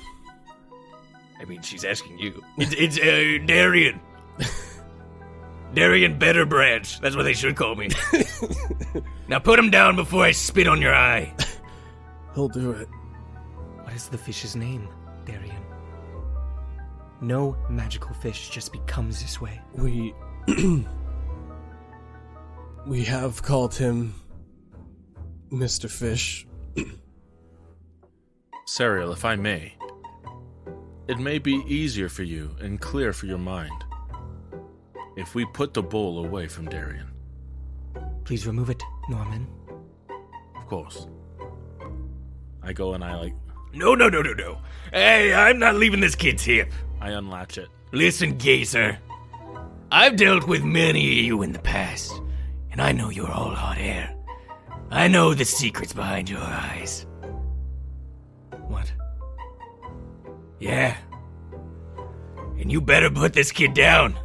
I mean, she's asking you. It's Darian. Darian Betterbranch. That's what they should call me. Now put him down before I spit on your eye. He'll do it. What is the fish's name, Darian? No magical fish just becomes this way. We have called him Mr. Fish. Sariel, if I may, it may be easier for you and clear for your mind if we put the bowl away from Darian. Please remove it, Norman. Of course. I go and I No. Hey, I'm not leaving this kid's hip. I unlatch it. Listen, Gazer. I've dealt with many of you in the past, and I know you're all hot air. I know the secrets behind your eyes. What? Yeah. And you better put this kid down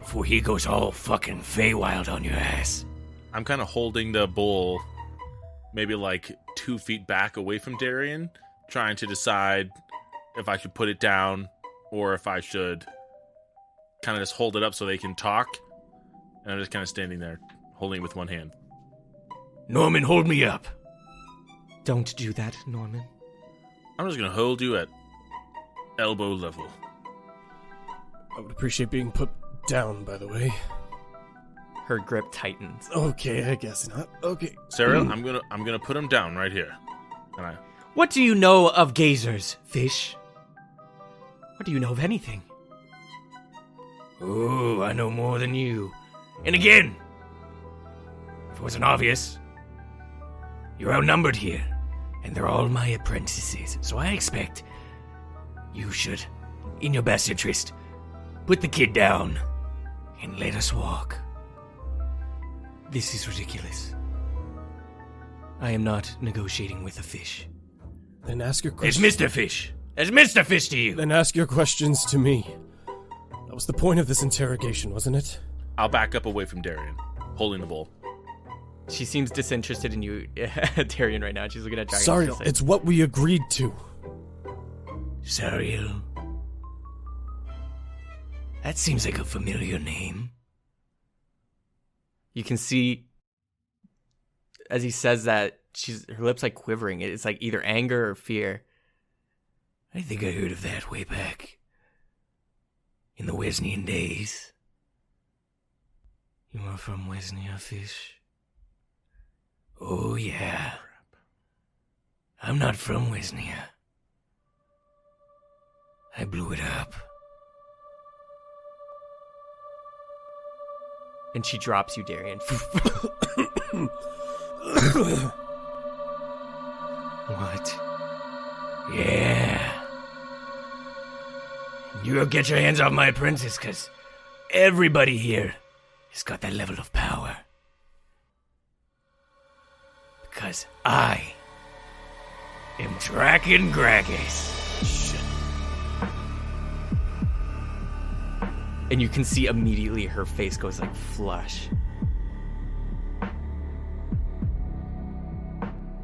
before he goes all fucking Feywild on your ass. I'm kind of holding the bowl maybe 2 feet back away from Darian, trying to decide if I should put it down or if I should kind of just hold it up so they can talk. And I'm just kind of standing there, holding it with one hand. Norman, hold me up. Don't do that, Norman. I'm just going to hold you at elbow level. I would appreciate being put down, by the way. Her grip tightens. Okay, I guess not. Okay. Sarah, I'm gonna put him down right here. And What do you know of gazers, Fish? What do you know of anything? Ooh, I know more than you. And again, if it wasn't obvious, you're outnumbered here, and they're all my apprentices, so I expect you should, in your best interest, put the kid down and let us walk. This is ridiculous. I am not negotiating with a fish. Then ask your It's questions. Mr. Fish. It's Mr. Fish to you. Then ask your questions to me. That was the point of this interrogation, wasn't it? I'll back up away from Darian, holding the bowl. She seems disinterested in you, Darian, right now. She's looking at Dragon. Sariel, it's what we agreed to. Sariel. That seems like a familiar name. You can see as he says that her lips quivering. It's either anger or fear. I think I heard of that way back in the Wesnian days. You are from Wesnia, Fish? Oh, yeah. I'm not from Wesnia. I blew it up. And she drops you, Darian. What? Yeah. You'll get your hands off my apprentice, because everybody here has got that level of power. Because I am Draken Gragas. And you can see immediately her face goes flush.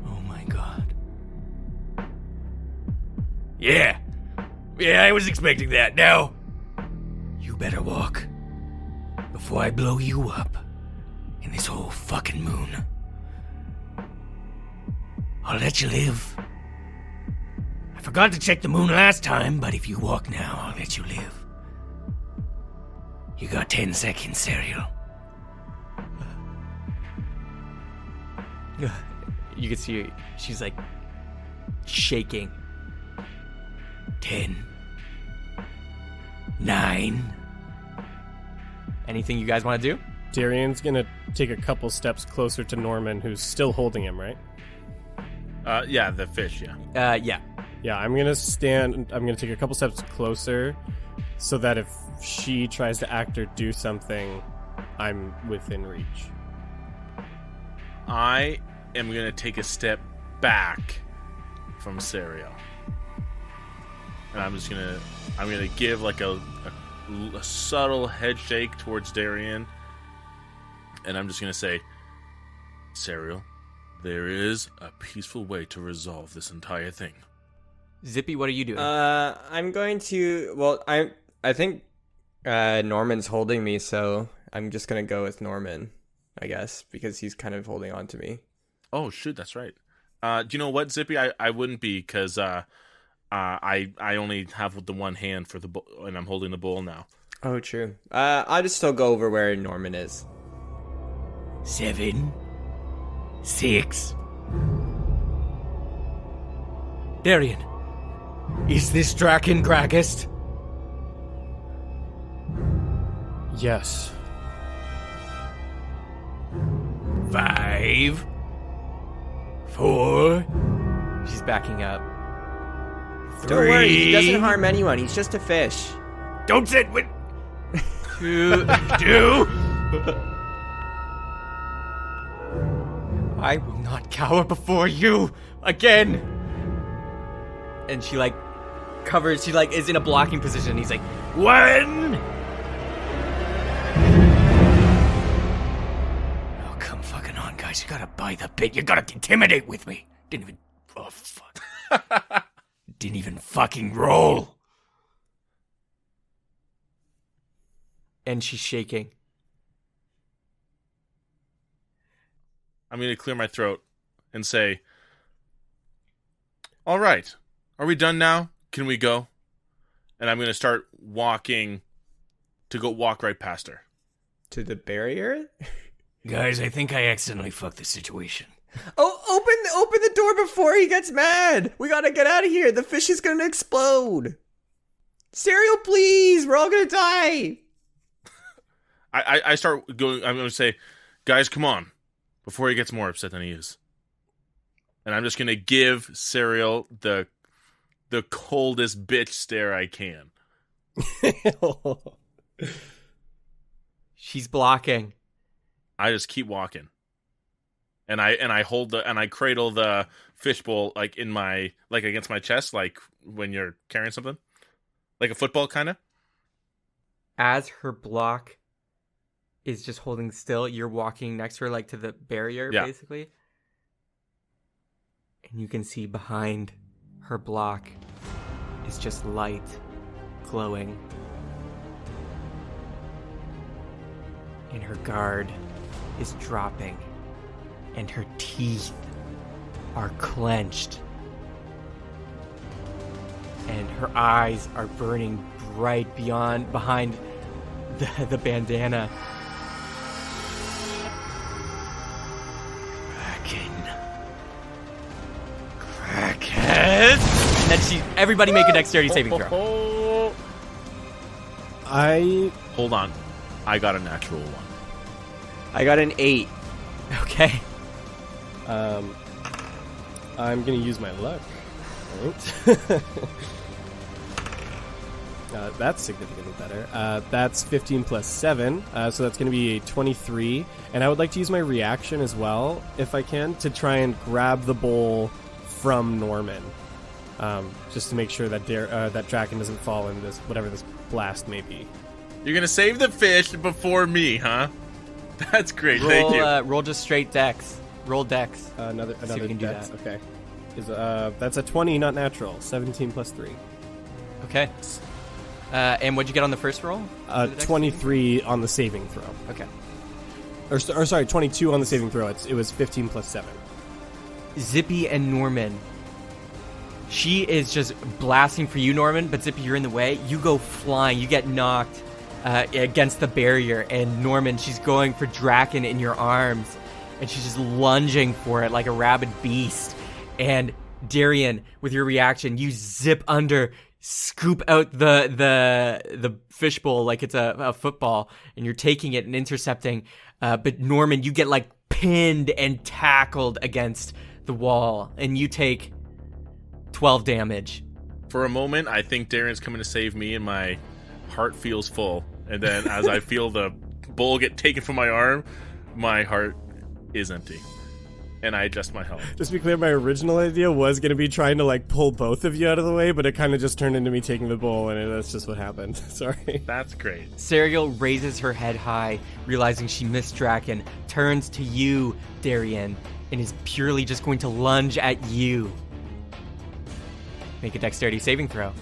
Oh my god. Yeah, I was expecting that. Now, you better walk before I blow you up in this whole fucking moon. I'll let you live. I forgot to check the moon last time, but if you walk now, I'll let you live. You got 10 seconds, Sariel. You can see she's shaking. 10. 9. Anything you guys want to do? Darian's gonna take a couple steps closer to Norman, who's still holding him, right? Yeah, the fish, yeah. Yeah. Yeah, I'm gonna take a couple steps closer so that if she tries to act or do something, I'm within reach. I am going to take a step back from Sariel. And I'm gonna give like a subtle head shake towards Darian. And I'm just gonna say, Sariel, there is a peaceful way to resolve this entire thing. Zippy, what are you doing? I'm going to. Well, I think Norman's holding me, so I'm just gonna go with Norman, I guess, because he's kind of holding on to me. Oh shoot, that's right. Do you know what, Zippy? I wouldn't be, because I only have the one hand for the bowl, and I'm holding the bowl now. Oh, true. I'll just still go over where Norman is. 7, 6. Darian, is this Draken Gragest? Yes. 5, 4, She's backing up. 3. Don't worry, he doesn't harm anyone. He's just a fish. Don't sit with 2. 2. I will not cower before you again. And she like covers. She like is in a blocking position. And he's like, 1. Oh, come fucking on, guys. You gotta buy the bit. You gotta intimidate with me. Didn't even. Oh, fuck. Didn't even fucking roll. and she's shaking. I'm going to clear my throat and say, all right, are we done now? Can we go? And I'm going to start walking to go walk right past her. To the barrier? Guys, I think I accidentally fucked the situation. Oh, open the door before he gets mad. We gotta get out of here. The fish is gonna explode. Sariel, please. We're all gonna die. I start going, I'm going to say, guys, come on, before he gets more upset than he is. And I'm just going to give Sariel the coldest bitch stare I can. She's blocking. I just keep walking. And I hold I cradle the fishbowl like in my, like against my chest, like when you're carrying something. Like a football kind of. As her block is just holding still, you're walking next to her, like to the barrier, Yeah. basically. And you can see behind her block is just light glowing. And her guard is dropping. And her teeth are clenched. And her eyes are burning bright behind the bandana. Crackhead! And then everybody make a dexterity saving throw. Oh. Hold on. I got a natural one. I got an 8. Okay. I'm gonna use my luck. Right. That's significantly better. That's 15 plus 7, so that's going to be a 23. And I would like to use my reaction as well, if I can, to try and grab the bowl from Norman, just to make sure that that Draken doesn't fall in this, whatever this blast may be. You're going to save the fish before me, huh? That's great. Thank you. Roll just straight dex. Roll dex. Another See if we can do dex. that. Okay. That's a 20, not natural. 17 plus 3. Okay. And what'd you get on the first roll? 23 on the saving throw. Okay. Or sorry, 22 on the saving throw. It was 15 plus 7. Zippy and Norman. She is just blasting for you, Norman, but Zippy, you're in the way. You go flying. You get knocked against the barrier, and Norman, she's going for Draken in your arms, and she's just lunging for it like a rabid beast. And Darian, with your reaction, you zip under, scoop out the fishbowl like it's a football, and you're taking it and intercepting. But Norman, you get like pinned and tackled against the wall, and you take 12 damage. For a moment, I think Darren's coming to save me, and my heart feels full. And then as I feel the bowl get taken from my arm, my heart is empty. and I adjust my health. Just to be clear, my original idea was going to be trying to, like, pull both of you out of the way, but it kind of just turned into me taking the bowl, and that's just what happened. Sorry. That's great. Sariel raises her head high, realizing she missed Draken, turns to you, Darien, and is purely just going to lunge at you. Make a dexterity saving throw.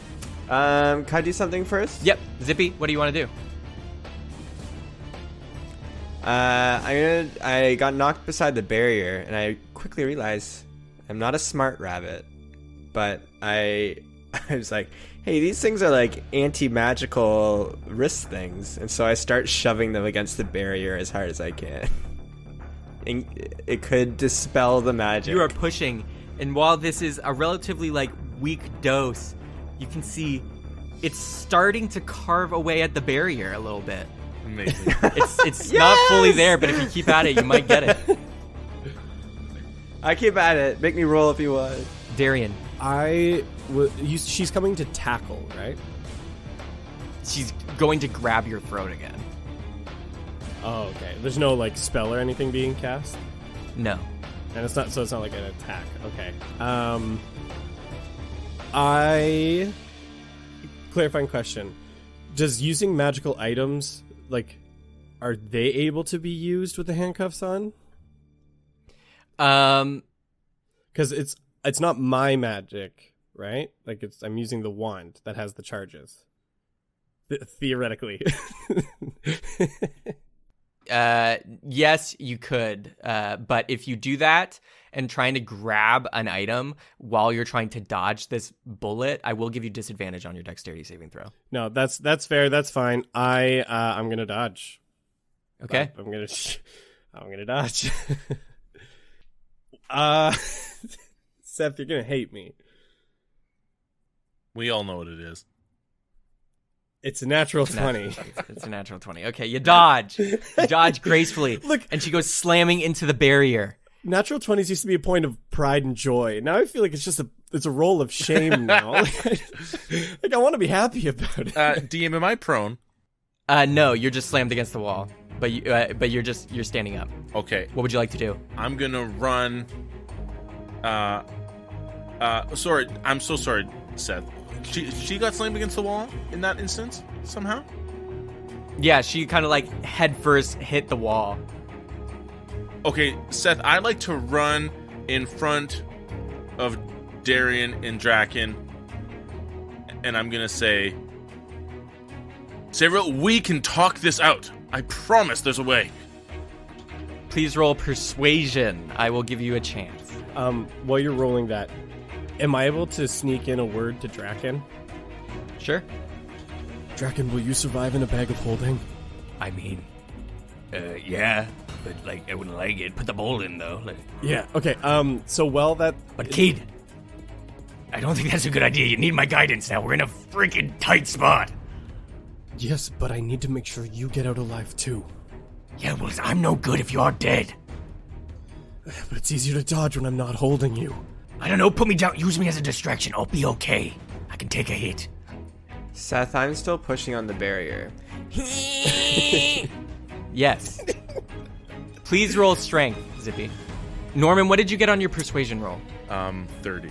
Can I do something first? Yep. Zippy, what do you want to do? I got knocked beside the barrier, and I quickly realized I'm not a smart rabbit, but I was like, hey, these things are like anti-magical wrist things, and so I start shoving them against the barrier as hard as I can. And it could dispel the magic. You are pushing, and while this is a relatively, like, weak dose, you can see it's starting to carve away at the barrier a little bit. Amazing. It's not fully there, but if you keep at it, you might get it. I keep at it. Make me roll if you want. Darien, She's coming to tackle, right? she's going to grab your throat again. Oh, okay. There's no, like, spell or anything being cast? No. And it's not like an attack. Okay. Clarifying question. Does using magical items, like, are they able to be used with the handcuffs on? Because it's not my magic, right? Like, I'm using the wand that has the charges. Theoretically. Yes, you could. But if you do that and trying to grab an item while you're trying to dodge this bullet, I will give you disadvantage on your dexterity saving throw. No, that's fair. That's fine. I'm gonna dodge. Okay. I'm gonna dodge. Seth, you're gonna hate me. We all know what it is. It's a natural 20. It's a natural 20. Okay, you dodge. You dodge gracefully. Look, and she goes slamming into the barrier. natural 20s used to be a point of pride and joy. Now I feel like it's a roll of shame now. Like I want to be happy about it. DM, am I prone? No, you're just slammed against the wall. But you're standing up. Okay. What would you like to do? I'm gonna run. Sorry. I'm so sorry, Seth. She got slammed against the wall in that instance somehow. Yeah, she kind of like head first hit the wall. Okay, Seth, I'd like to run in front of Darien and Draken, and I'm gonna say, Sariel, we can talk this out. I promise there's a way. Please roll persuasion. I will give you a chance. While you're rolling that, am I able to sneak in a word to Draken? Sure. Draken, will you survive in a bag of holding? I mean, yeah, but like I wouldn't like it. Put the bowl in though. Like, Yeah. Okay. So but kid, I don't think that's a good idea. You need my guidance now. We're in a freaking tight spot. Yes, but I need to make sure you get out alive too. Yeah, well, I'm no good if you're dead. But it's easier to dodge when I'm not holding you. I don't know. Put me down. Use me as a distraction. I'll be okay. I can take a hit. Seth, I'm still pushing on the barrier. Yes. Please roll strength, Zippy. Norman, what did you get on your persuasion roll? 30.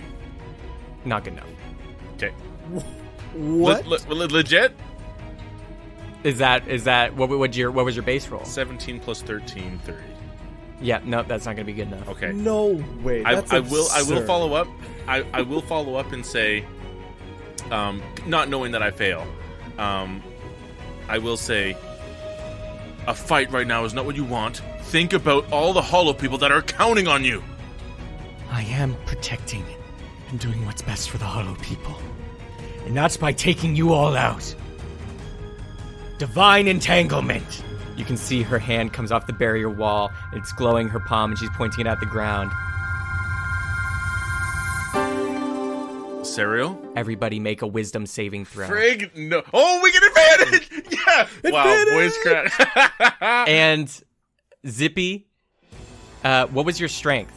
Not good enough. Okay. What? Legit? Is that what was your base roll? 17 plus 13, 30. Yeah, no, that's not gonna be good enough. Okay. No way. That's I will absurd. follow up. I will follow up and say, not knowing that I fail, I will say, a fight right now is not what you want. Think about all the hollow people that are counting on you. I am protecting and doing what's best for the Hollow people. And that's by taking you all out. Divine entanglement. You can see her hand comes off the barrier wall. It's glowing her palm, and she's pointing it at the ground. Sariel? Everybody make a wisdom saving throw. Frig, no. Oh, we get advantage! Yeah! Wow, voice crack. And Zippy, what was your strength?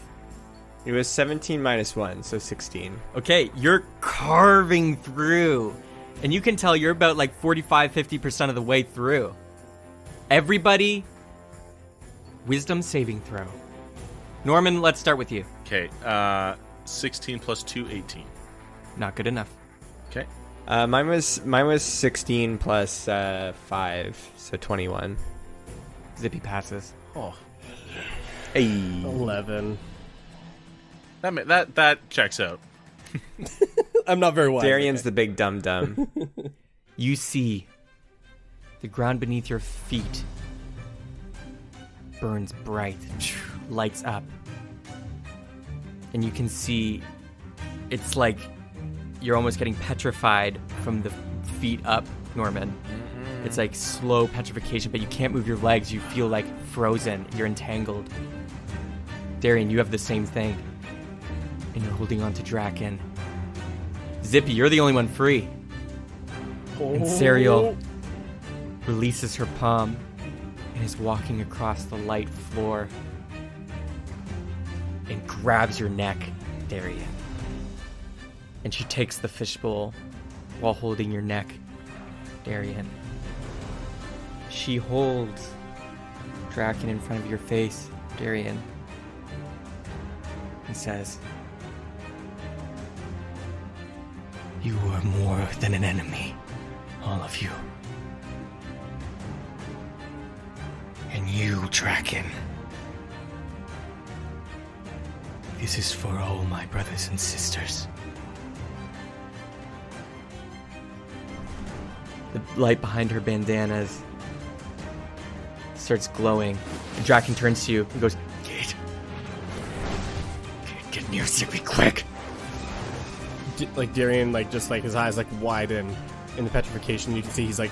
It was 17 minus 1, so 16. Okay, you're carving through. And you can tell you're about like 45-50% of the way through. Everybody, wisdom saving throw. Norman, let's start with you. Okay. 16 plus 2, 18. Not good enough. Okay. Mine was 16 plus 5, so 21. Zippy passes. Oh, Hey. 11. that checks out. I'm not very wise. Darian's the big dum dum. You see the ground beneath your feet burns bright, lights up. And you can see it's like you're almost getting petrified from the feet up, Norman. It's like slow petrification, but you can't move your legs. You feel like frozen. You're entangled. Darian, you have the same thing. And you're holding on to Draken. Zippy, you're the only one free. And Sariel releases her palm and is walking across the light floor and grabs your neck, Darian. And she takes the fishbowl while holding your neck, Darian. She holds Draken in front of your face, Darian, and says, "You are more than an enemy, all of you. And you, Draken. This is for all my brothers and sisters." The light behind her bandanas starts glowing. And Draken turns to you and goes, Kate, get near Zippy quick. Like Darian, like just like his eyes like widen in the petrification. You can see he's like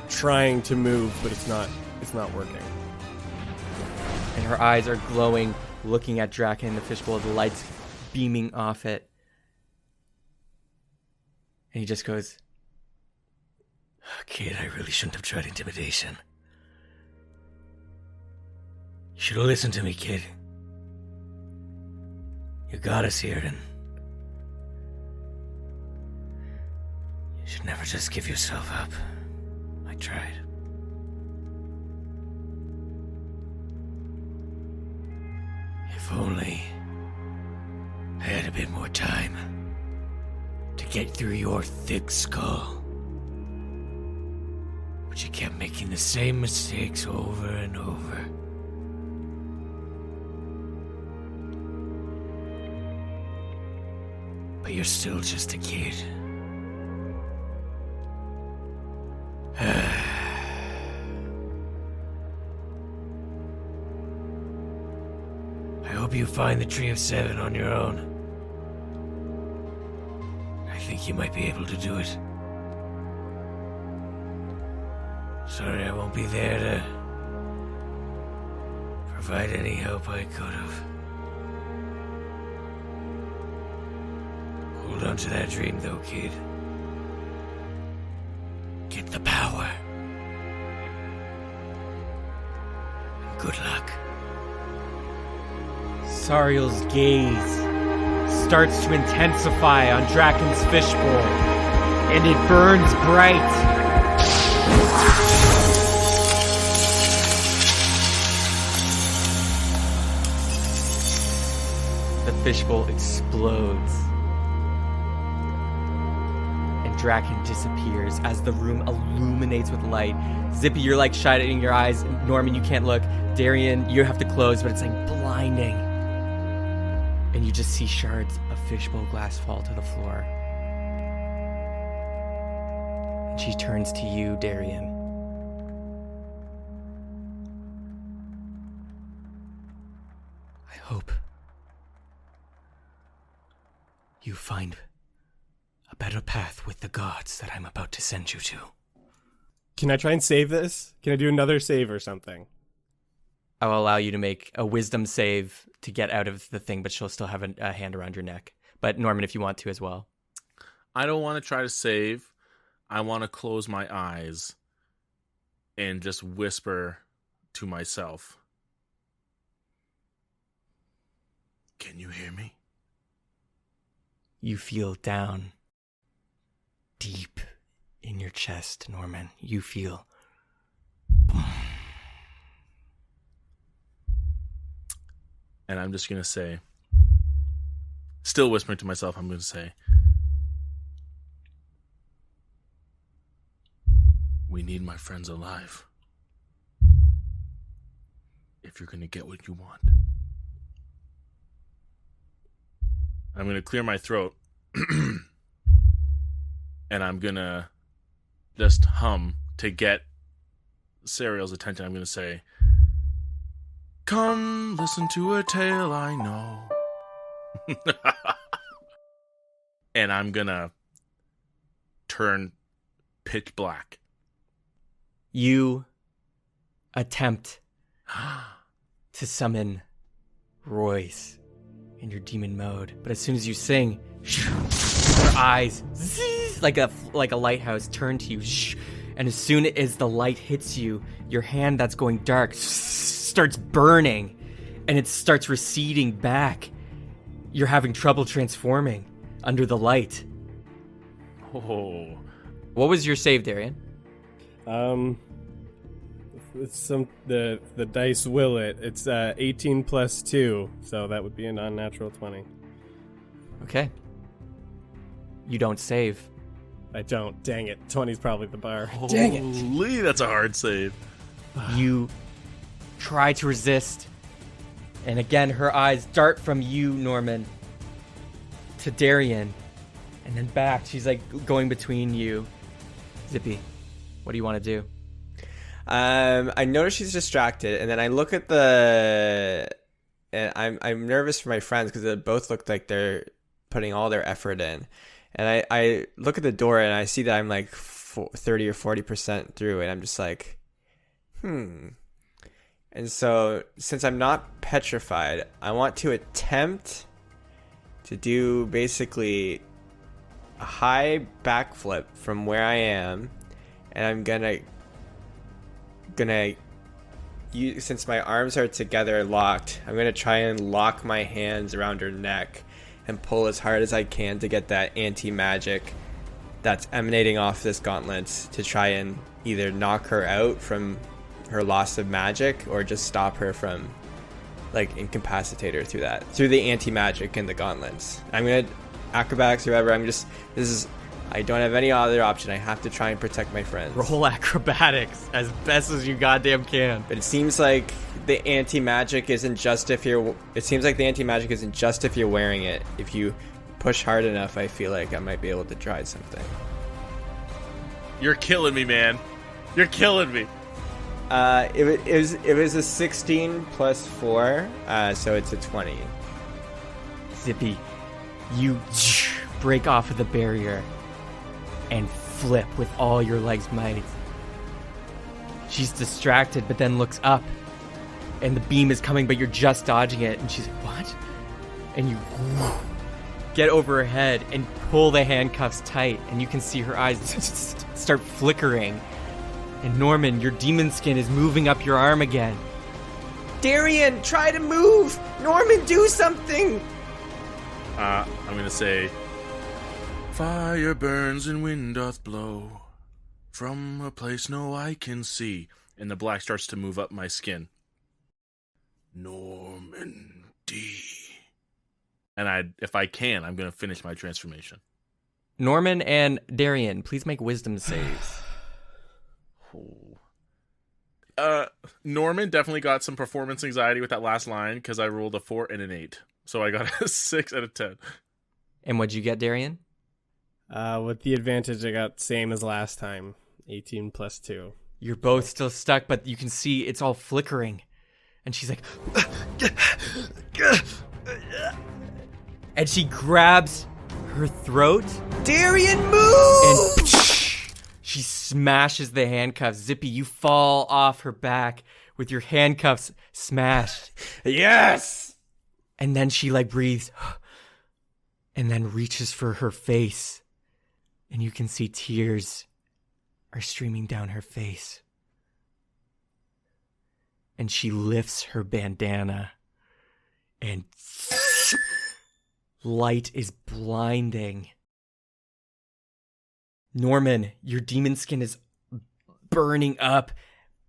trying to move, but it's not working. And her eyes are glowing, looking at Draken in the fishbowl, the lights beaming off it. And he just goes, "Kid, I really shouldn't have tried intimidation. You should have listened to me, kid. You got us here, and you should never just give yourself up. I tried. If only I had a bit more time to get through your thick skull. But you kept making the same mistakes over and over. But you're still just a kid. I hope you find the Tree of Seven on your own. I think you might be able to do it. Sorry I won't be there to provide any help I could have. Hold on to that dream though, kid. Get the power. And good luck. Sariel's gaze starts to intensify on Draken's fishbowl, and it burns bright. The fishbowl explodes. And Draken disappears as the room illuminates with light. Zippy, you're like shining your eyes. Norman, you can't look. Darian, you have to close, but it's like blinding. And you just see shards of fishbowl glass fall to the floor. And she turns to you, Darian. I hope you find a better path with the gods that I'm about to send you to. Can I try and save this? Can I do another save or something? I will allow you to make a wisdom save to get out of the thing, but she'll still have a hand around your neck. But Norman, if you want to as well. I don't want to try to save. I want to close my eyes and just whisper to myself. Can you hear me? You feel down deep in your chest, Norman. You feel boom. And I'm just going to say, still whispering to myself, I'm going to say, we need my friends alive. If you're going to get what you want. I'm going to clear my throat. And I'm going to just hum to get Sariels' attention. I'm going to say, come listen to a tale I know. And I'm going to turn pitch black. You attempt to summon Royce in your demon mode, but as soon as you sing, her eyes like a lighthouse turn to you, and as soon as the light hits you, your hand that's going dark starts burning, and it starts receding back. You're having trouble transforming under the light. Oh. What was your save, Darian? It's the dice will it. It's 18 plus 2, so that would be a non-natural 20. Okay. You don't save. I don't. Dang it. 20's probably the bar. Dang it. Holy, that's a hard save. You try to resist, and again her eyes dart from you, Norman, to Darian, and then back. She's like going between you. Zippy, what do you want to do? I notice she's distracted, and then I look at the, and I'm nervous for my friends because they both look like they're putting all their effort in, and I look at the door and I see that I'm like 30 or 40% through, and I'm just like, And so since I'm not petrified, I want to attempt to do basically a high backflip from where I am, and I'm gonna use, since my arms are together locked, I'm gonna try and lock my hands around her neck and pull as hard as I can to get that anti-magic that's emanating off this gauntlet to try and either knock her out from her loss of magic or just stop her from, like, incapacitate her through the anti-magic and the gauntlets. I'm gonna acrobatics or whatever. I don't have any other option. I have to try and protect my friends. Roll acrobatics as best as you goddamn can. But it seems like the anti-magic isn't just if you're... It seems like the anti-magic isn't just if you're wearing it. If you push hard enough, I feel like I might be able to try something. You're killing me, man. You're killing me. It was a 16 plus 4, so it's a 20. Zippy, you break off of the barrier and flip with all your leg's might. She's distracted, but then looks up, and the beam is coming, but you're just dodging it, and she's like, what? And you get over her head and pull the handcuffs tight, and you can see her eyes start flickering. And Norman, your demon skin is moving up your arm again. Darian, try to move! Norman, do something! I'm gonna say, fire burns and wind doth blow from a place no eye can see. And the black starts to move up my skin. Norman D. And if I can, I'm gonna finish my transformation. Norman and Darian, please make wisdom saves. Norman definitely got some performance anxiety with that last line because I rolled a 4 and an 8. So I got a 6 out of 10. And what'd you get, Darian? With the advantage I got same as last time, 18 plus 2. You're both still stuck, but you can see it's all flickering. And she's like... and she grabs her throat. Darian, move! And she smashes the handcuffs. Zippy, you fall off her back with your handcuffs smashed. Yes! And then she like breathes and then reaches for her face. And you can see tears are streaming down her face. And she lifts her bandana and light is blinding. Norman, your demon skin is burning up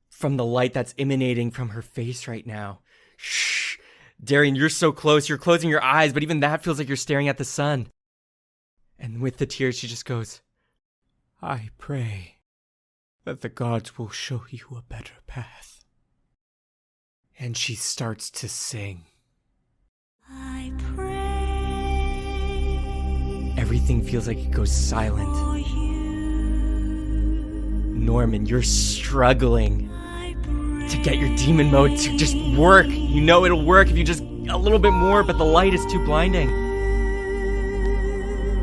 from the light that's emanating from her face right now. Shh. Darian, you're so close. You're closing your eyes, but even that feels like you're staring at the sun. And with the tears, she just goes, I pray that the gods will show you a better path. and she starts to sing. I pray Everything feels like it goes silent. for you. Norman, you're struggling I pray to get your demon mode to just work. You know it'll work if you just a little bit more, but the light is too blinding.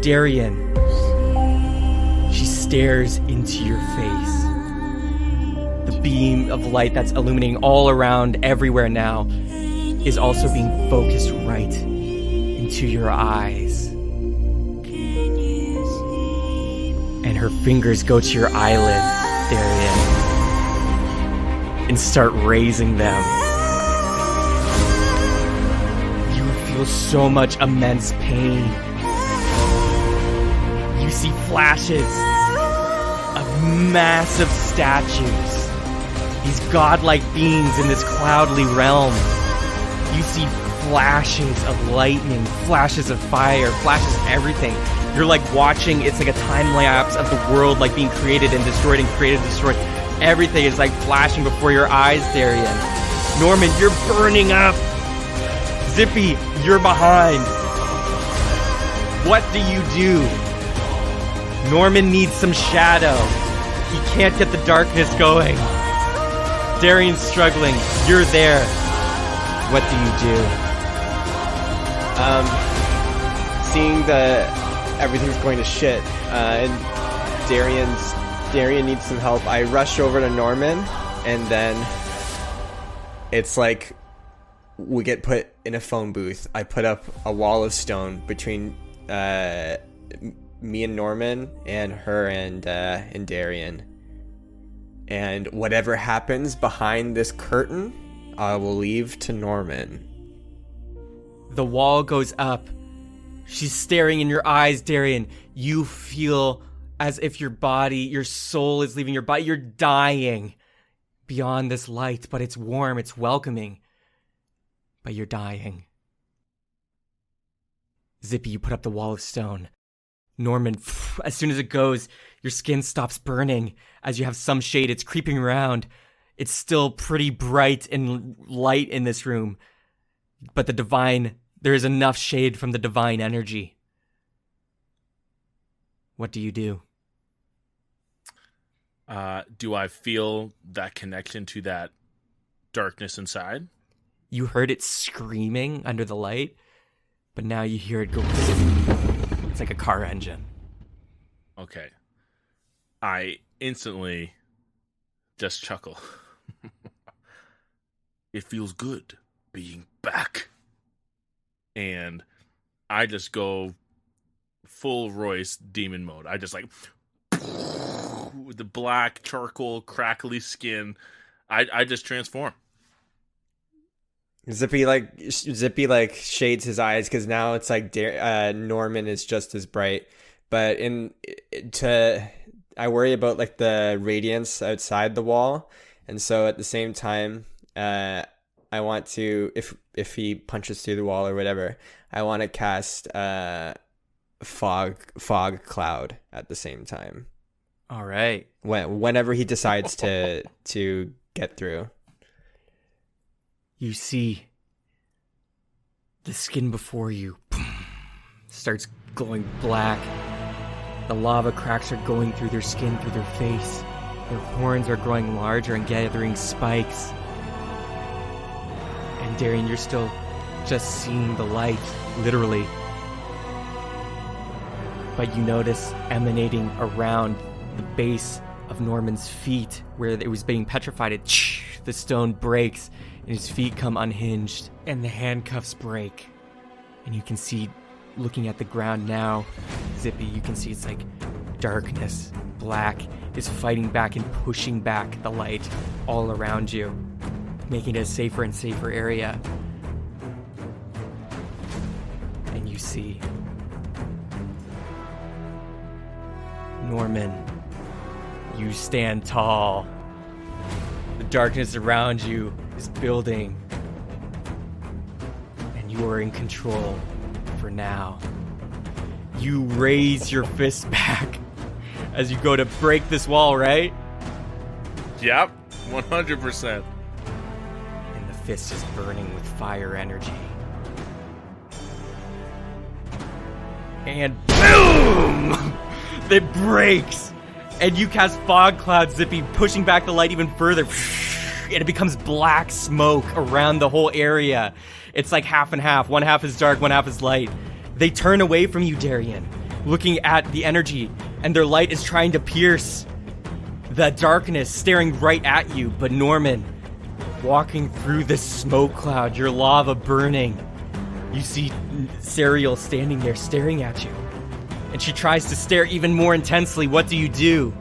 Darian, she stares into your face. The beam of light that's illuminating all around everywhere now is also being focused right into your eyes. Can you see? And her fingers go to your eyelids, Darian, and start raising them. You feel so much immense pain. You see flashes of massive statues, these godlike beings in this cloudly realm. You see flashes of lightning, flashes of fire, flashes of everything. You're like watching, it's like a time lapse of the world like being created and destroyed and created and destroyed. Everything is like flashing before your eyes, Darian. Norman, you're burning up. Zippy, you're behind. What do you do? Norman needs some shadow. He can't get the darkness going. Darian's struggling. You're there. What do you do? Seeing everything's going to shit, and Darian needs some help, I rush over to Norman, and then it's like we get put in a phone booth. I put up a wall of stone between me and Norman and her and Darian. And whatever happens behind this curtain, I will leave to Norman. The wall goes up. She's staring in your eyes, Darian. You feel as if your body, your soul is leaving your body. You're dying beyond this light, but it's warm, it's welcoming. But you're dying. Zippy, you put up the wall of stone. Norman, as soon as it goes, your skin stops burning. As you have some shade, it's creeping around. It's still pretty bright and light in this room. But there is enough shade from the divine energy. What do you do? Do I feel that connection to that darkness inside? You heard it screaming under the light, but now you hear it go. It's like a car engine. Okay. I instantly just chuckle. It feels good being back. And I just go full Royce demon mode. I just like with the black charcoal crackly skin. I just transform. Zippy shades his eyes because now it's like Norman is just as bright, but I worry about like the radiance outside the wall, and so at the same time, I want to if he punches through the wall or whatever, I want to cast fog cloud at the same time. All right. Whenever he decides to get through. You see the skin before you starts glowing black. The lava cracks are going through their skin, through their face. Their horns are growing larger and gathering spikes. And Darian, you're still just seeing the light, literally. But you notice emanating around the base of Norman's feet, where it was being petrified, the stone breaks, and his feet come unhinged, and the handcuffs break. And you can see, looking at the ground now, Zippy, you can see it's like darkness, black, is fighting back and pushing back the light all around you, making it a safer and safer area. And you see Norman, you stand tall. The darkness around you is building. You are in control for now. You raise your fist back as you go to break this wall, right? Yep, 100%. And the fist is burning with fire energy. And boom! It breaks! And you cast fog clouds, Zippy, pushing back the light even further. And it becomes black smoke around the whole area. It's like half and half. One half is dark, one half is light. They turn away from you, Darian, looking at the energy, and their light is trying to pierce the darkness, staring right at you. But Norman, walking through this smoke cloud, your lava burning, you see Sariel standing there staring at you. And she tries to stare even more intensely. What do you do?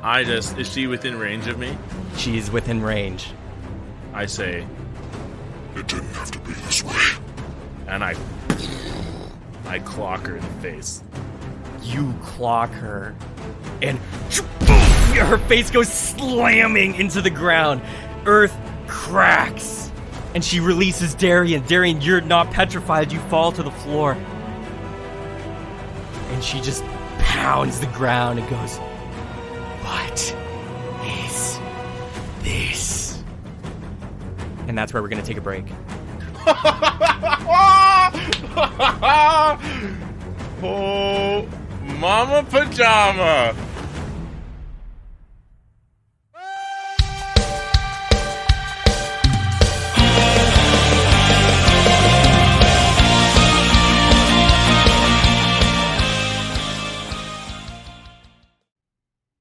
Is she within range of me? She is within range. I say, It didn't have to be this way. and I clock her in the face. You clock her, and her face goes slamming into the ground. Earth cracks, and she releases Darian. Darian, you're not petrified. You fall to the floor. And she just pounds the ground and goes, "What is this?" And that's where we're going to take a break. Oh, Mama Pajama!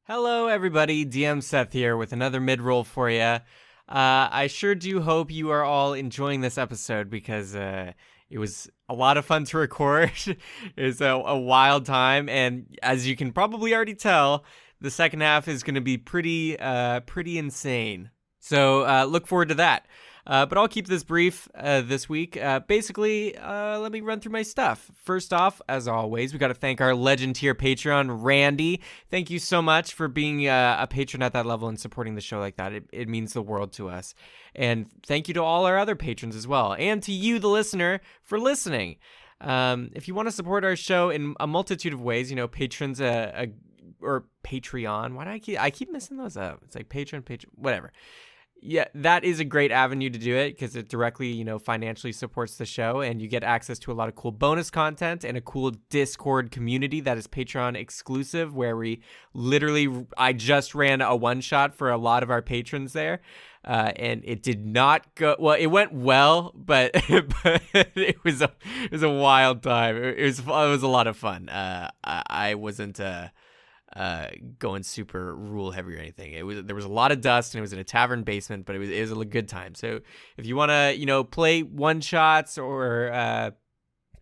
Hello, everybody. DM Seth here with another mid-roll for you. I sure do hope you are all enjoying this episode because it was a lot of fun to record. It was a wild time, and as you can probably already tell, the second half is going to be pretty insane. So look forward to that. But I'll keep this brief this week. Basically, let me run through my stuff. First off, as always, we got to thank our legend tier Patreon, Randy. Thank you so much for being a patron at that level and supporting the show like that. It means the world to us. And thank you to all our other patrons as well. And to you, the listener, for listening. If you want to support our show in a multitude of ways, you know, patrons or Patreon. Why do I keep messing those up? It's like Patron, whatever. Yeah, that is a great avenue to do it because it directly, you know, financially supports the show, and you get access to a lot of cool bonus content and a cool Discord community that is Patreon exclusive, where I just ran a one-shot for a lot of our patrons there, and it did not go well. It went well, but it was a wild time. It was a lot of fun. I wasn't going super rule heavy or anything. There was a lot of dust, and it was in a tavern basement, but it was a good time. So if you want to, you know, play one shots or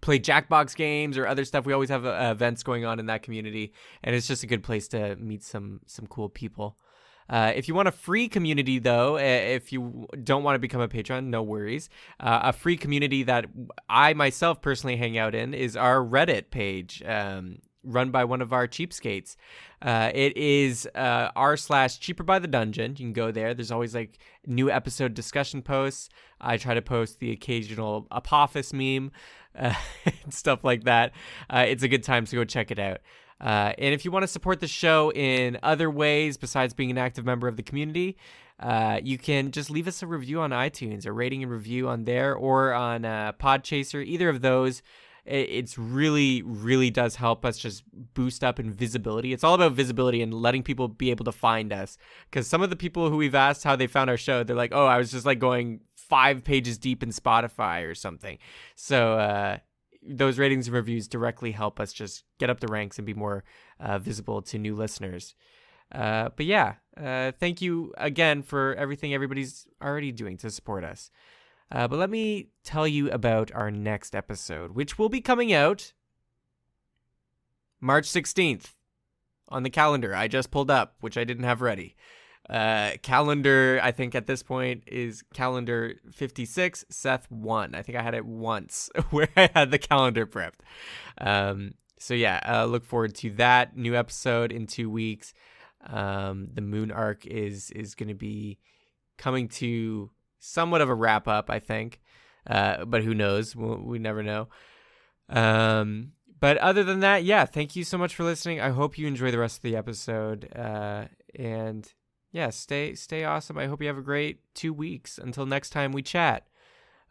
play Jackbox games or other stuff, we always have events going on in that community, and it's just a good place to meet some cool people. If you want a free community, though, if you don't want to become a patron, no worries. A free community that I myself personally hang out in is our Reddit page, run by one of our cheapskates. It is r/cheaper by the dungeon. You can go there. There's always like new episode discussion posts. I try to post the occasional Apophis meme and stuff like that. It's a good time, so go check it out. And if you want to support the show in other ways besides being an active member of the community, you can just leave us a review on iTunes, or rating and review on there, or on Podchaser. Either of those. It's really does help us just boost up in visibility. It's all about visibility and letting people be able to find us. Because some of the people who we've asked how they found our show, they're like, "Oh, I was just like going 5 pages deep in Spotify or something." So those ratings and reviews directly help us just get up the ranks and be more visible to new listeners. But yeah, thank you again for everything everybody's already doing to support us. But let me tell you about our next episode, which will be coming out March 16th on the calendar. I just pulled up, which I didn't have ready. Calendar, I think at this point, is calendar 56, Seth 1. I think I had it once where I had the calendar prepped. So yeah, look forward to that new episode in 2 weeks. The Moon arc is going to be coming to somewhat of a wrap up, I think. But who knows? We never know. But other than that, yeah, thank you so much for listening. I hope you enjoy the rest of the episode. And yeah, stay awesome. I hope you have a great 2 weeks until next time we chat,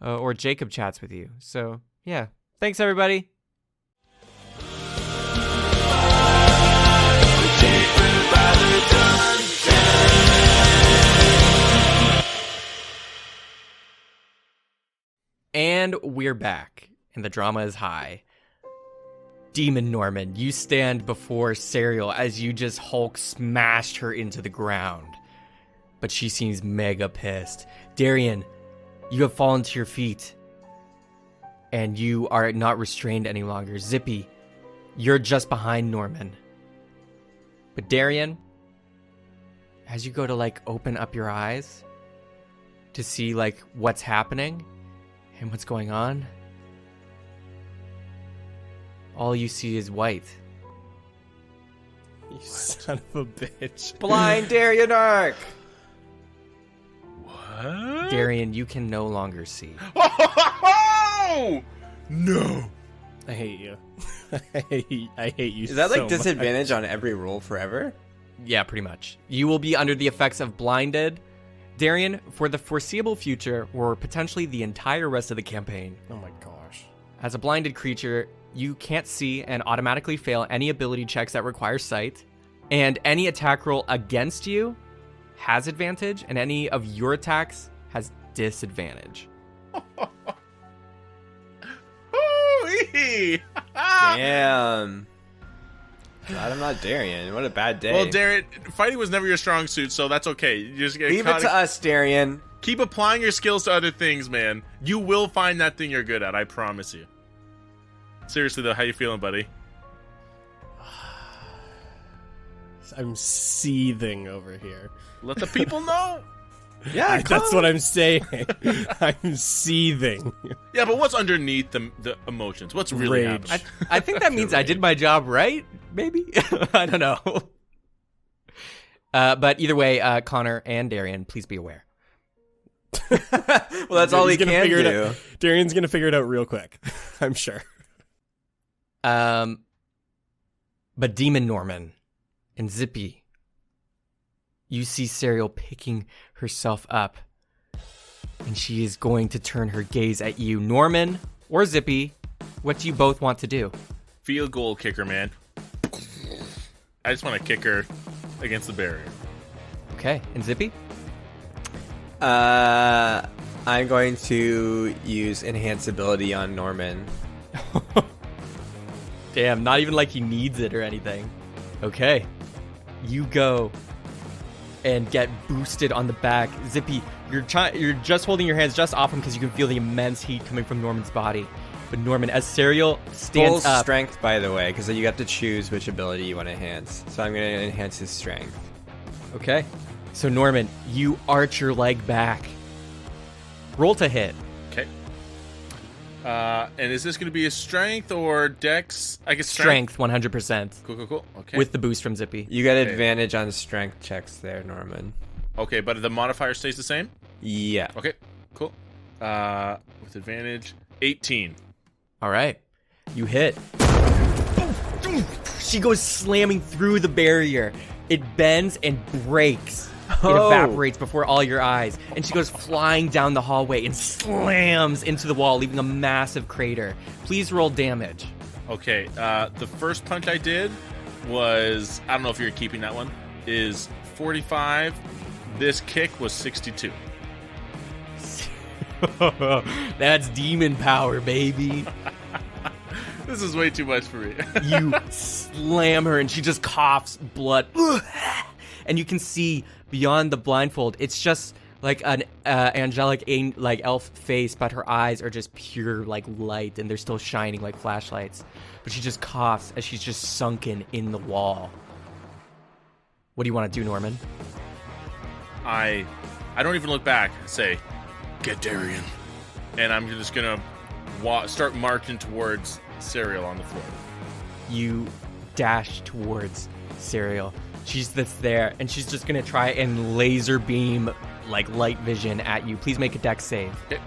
or Jacob chats with you. So yeah, thanks everybody. And we're back, and the drama is high. Demon Norman, you stand before Sariel as you just Hulk smashed her into the ground. But she seems mega pissed. Darian, you have fallen to your feet, and you are not restrained any longer. Zippy, you're just behind Norman. But Darian, as you go to like open up your eyes to see like what's happening and what's going on, all you see is white. You son of a bitch. Blind Darian Ark. What? Darian, you can no longer see. Oh! No. I hate you. I hate you. Is that like so disadvantage on every roll forever? Yeah, pretty much. You will be under the effects of blinded, Darian, for the foreseeable future, or potentially the entire rest of the campaign. much. Oh my gosh. As a blinded creature, you can't see and automatically fail any ability checks that require sight, and any attack roll against you has advantage, and any of your attacks has disadvantage. Ooh-wee. Damn. Glad I'm not Darian. What a bad day. Well, Darren, fighting was never your strong suit, so that's okay. You just get Leave it to us, Darian. Keep applying your skills to other things, man. You will find that thing you're good at, I promise you. Seriously, though, how you feeling, buddy? I'm seething over here. Let the people know. Yeah, That's what I'm saying. I'm seething. Yeah, but what's underneath the emotions? What's really Rage. happening? I think that means I did my job right, maybe? I don't know. But either way, Connor and Darian, please be aware. Well, that's all he He's gonna can figure it do. out. Darian's gonna figure it out real quick. I'm sure. But Demon Norman and Zippy, you see Sariel picking herself up, and she is going to turn her gaze at you. Norman or Zippy, what do you both want to do? Field goal kicker, man. I just want to kick her against the barrier. Okay, and Zippy? I'm going to use enhance ability on Norman. Damn, not even like he needs it or anything. Okay, you go and get boosted on the back. Zippy, you're just holding your hands just off him because you can feel the immense heat coming from Norman's body. But Norman, as Sariel stands Full up, strength, by the way, because you have to choose which ability you want to enhance. So I'm going to enhance his strength. okay. So Norman, you arch your leg back. Roll to hit. Okay. And is this going to be a strength or dex? I guess Strength, 100%. Cool. Okay. With the boost from Zippy. You get Okay. advantage on strength checks there, Norman. Okay, but the modifier stays the same? Yeah. Okay, cool. With advantage, 18. All right. You hit. She goes slamming through the barrier. It bends and breaks. It Oh. evaporates before all your eyes. And she goes flying down the hallway and slams into the wall, leaving a massive crater. Please roll damage. Okay, the first punch I did was, I don't know if you're keeping that one, is 45. This kick was 62. That's demon power, baby. This is way too much for me. You slam her and she just coughs blood. And you can see beyond the blindfold, it's just like an angelic like elf face, but her eyes are just pure like light and they're still shining like flashlights. But she just coughs as she's just sunken in the wall. What do you want to do, Norman? I don't even look back and say, get Darian. And I'm just going to start marching towards Sariel on the floor. You dash towards Sariel. She's there, and she's just gonna try and laser beam like light vision at you. Please make a dex save. Okay.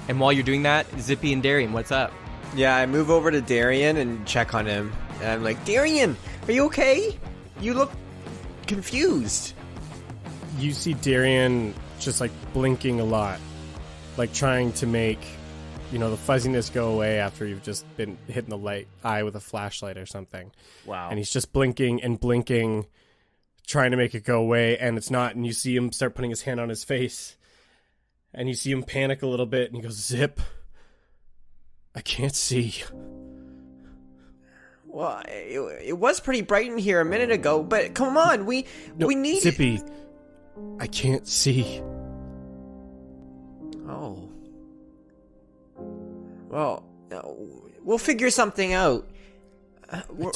And while you're doing that, Zippy and Darian, what's up? Yeah, I move over to Darian and check on him. And I'm like, Darian, are you okay? You look confused. You see Darian just like blinking a lot, like trying to make, the fuzziness go away after you've just been hitting the eye with a flashlight or something. Wow. And he's just blinking and blinking, trying to make it go away, and it's not. And you see him start putting his hand on his face, and you see him panic a little bit, and he goes, Zip, I can't see. Well, it was pretty bright in here a minute ago, but come on, we need... Zippy, I can't see. Oh. Well, we'll figure something out.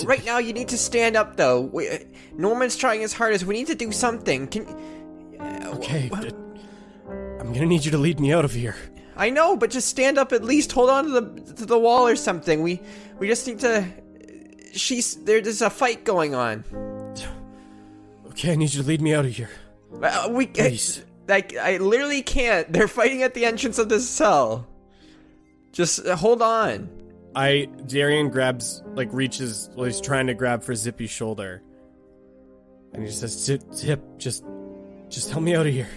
Right now, you need to stand up, though. Norman's trying his hardest. We need to do something. Okay, I'm gonna need you to lead me out of here. I know, but just stand up at least. Hold on to the wall or something. We just need to... There's a fight going on. Okay, I need you to lead me out of here. Please. I literally can't. They're fighting at the entrance of this cell. Just hold on. Darian grabs, reaches, he's trying to grab for Zippy's shoulder. And he just says, Zip, just help me out of here.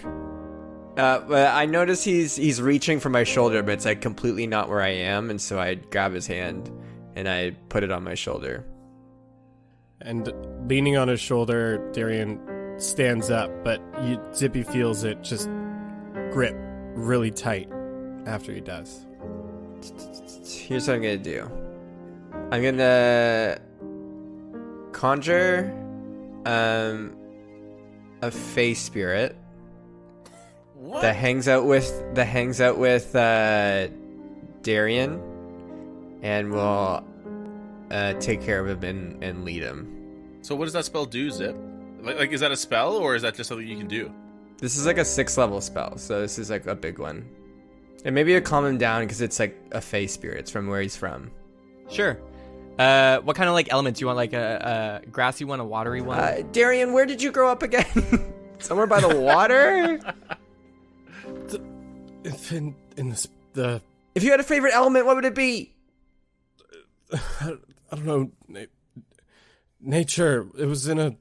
But I notice he's reaching for my shoulder, but it's completely not where I am, and so I grab his hand and I put it on my shoulder. And leaning on his shoulder, Darian stands up, but Zippy feels it just grip really tight after he does. Here's what I'm gonna do. I'm gonna conjure a Fey spirit. What? that hangs out with Darian, and will take care of him and lead him. So what does that spell do, Zip? Like, is that a spell, or is that just something you can do? This is a 6th level spell, so this is a big one. And maybe to calm him down, because it's a Fey spirit. It's from where he's from. Sure. What kind of elements? You want a grassy one, a watery one? Darian, where did you grow up again? Somewhere by the water? In the If you had a favorite element, what would it be? I don't know, nature. It was in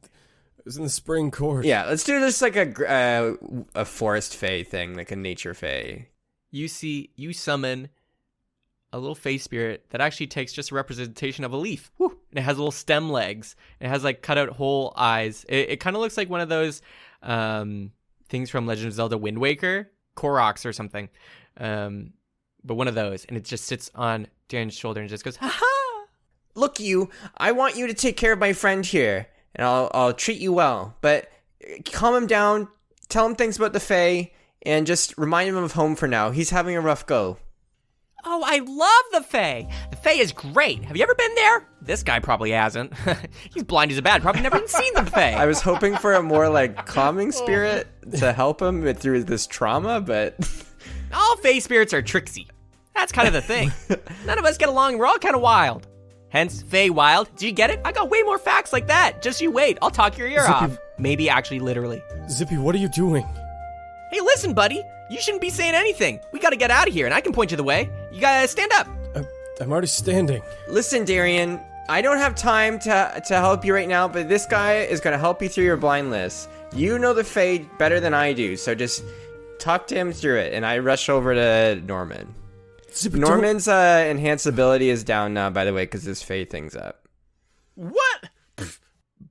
the spring court. Yeah, let's do this a forest Fey thing, like a nature Fey. You summon a little Fey spirit that actually takes just a representation of a leaf. Whew. And it has little stem legs. It has cut out whole eyes. It kind of looks like one of those things from Legend of Zelda Wind Waker, Koroks or something. But one of those, and it just sits on Darren's shoulder and just goes, ha ha! Look, I want you to take care of my friend here, and I'll treat you well. But calm him down, tell him things about the Fae, and just remind him of home for now. He's having a rough go. Oh, I love the Fae. The Fae is great. Have you ever been there? This guy probably hasn't. He's blind as a bat. Probably never even seen the Fae. I was hoping for a more calming spirit to help him through this trauma, but all Fae spirits are tricksy. That's kind of the thing. None of us get along. We're all kind of wild. Hence, Fae wild. Do you get it? I got way more facts like that. Just you wait. I'll talk your ear Zippy, off. Maybe actually literally. Zippy, what are you doing? Hey, listen, buddy. You shouldn't be saying anything. We gotta get out of here, and I can point you the way. You gotta stand up. I'm already standing. Listen, Darian, I don't have time to help you right now, but this guy is going to help you through your blindness. You know the Fae better than I do, so just talk to him through it. And I rush over to Norman. Zippy, Norman's enhanced ability is down now, by the way, because his Fae thing's up. What?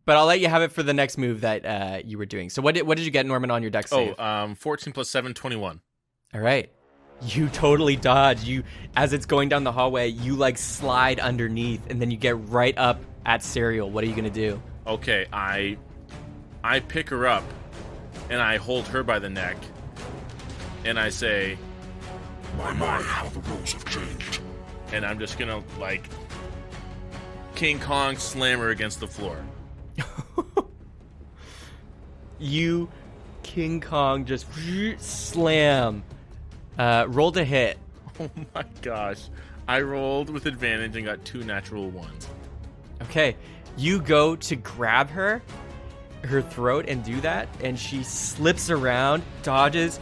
But I'll let you have it for the next move that you were doing. So what did you get, Norman, on your dex save? 14 plus 7, 21. All right. You totally dodge. As it's going down the hallway, you slide underneath, and then you get right up at Sariel. What are you gonna do? Okay, I pick her up, and I hold her by the neck, and I say, My, how the rules have changed. and I'm just gonna King Kong slam her against the floor. You, King Kong, just slam. Roll to hit. Oh my gosh. I rolled with advantage and got 2 natural ones. Okay. You go to grab her throat, and do that, and she slips around, dodges,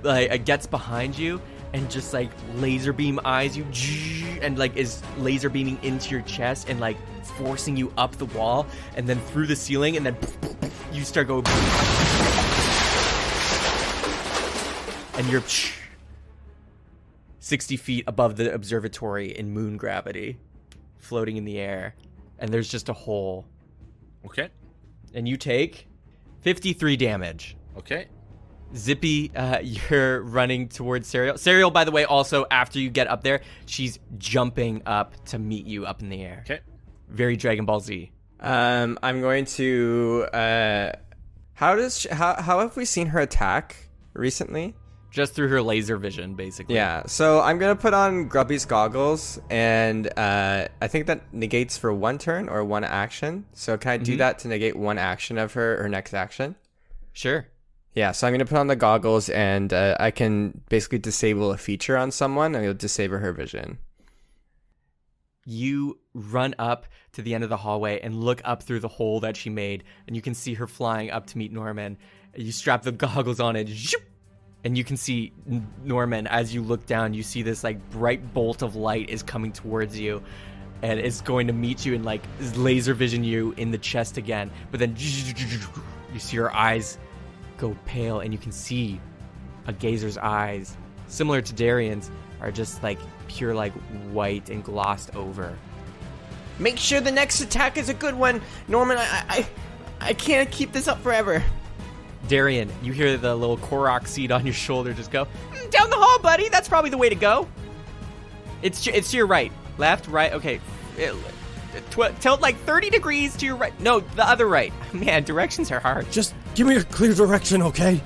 gets behind you, and just like laser beam eyes you and like is laser beaming into your chest and like forcing you up the wall and then through the ceiling, and then you start going and you're 60 feet above the observatory in moon gravity, floating in the air, and there's just a hole. Okay. And you take 53 damage. Okay. Zippy, you're running towards Sariel. Sariel, by the way, also after you get up there, she's jumping up to meet you up in the air. Okay. Very Dragon Ball Z. I'm going to. How have we seen her attack recently? Just through her laser vision, basically. Yeah. So I'm gonna put on Grubby's goggles, and I think that negates for one turn or one action. So can I do that to negate one action of her next action? Sure. Yeah. So I'm gonna put on the goggles, and I can basically disable a feature on someone, and it'll disable her vision. You run up to the end of the hallway and look up through the hole that she made, and you can see her flying up to meet Norman. You strap the goggles on and zoop, and you can see Norman. As you look down, you see this like bright bolt of light is coming towards you, and it's going to meet you and like laser vision you in the chest again. But then you see her eyes go pale, and you can see a gazer's eyes, similar to Darian's, are just like pure like white and glossed over. Make sure the next attack is a good one, Norman. I can't keep this up forever. Darian, you hear the little Korok seed on your shoulder just go, down the hall, buddy. That's probably the way to go. It's to your right. Left, right. Okay. Tilt like 30 degrees to your right. No, the other right. Man, directions are hard. Just give me a clear direction, okay?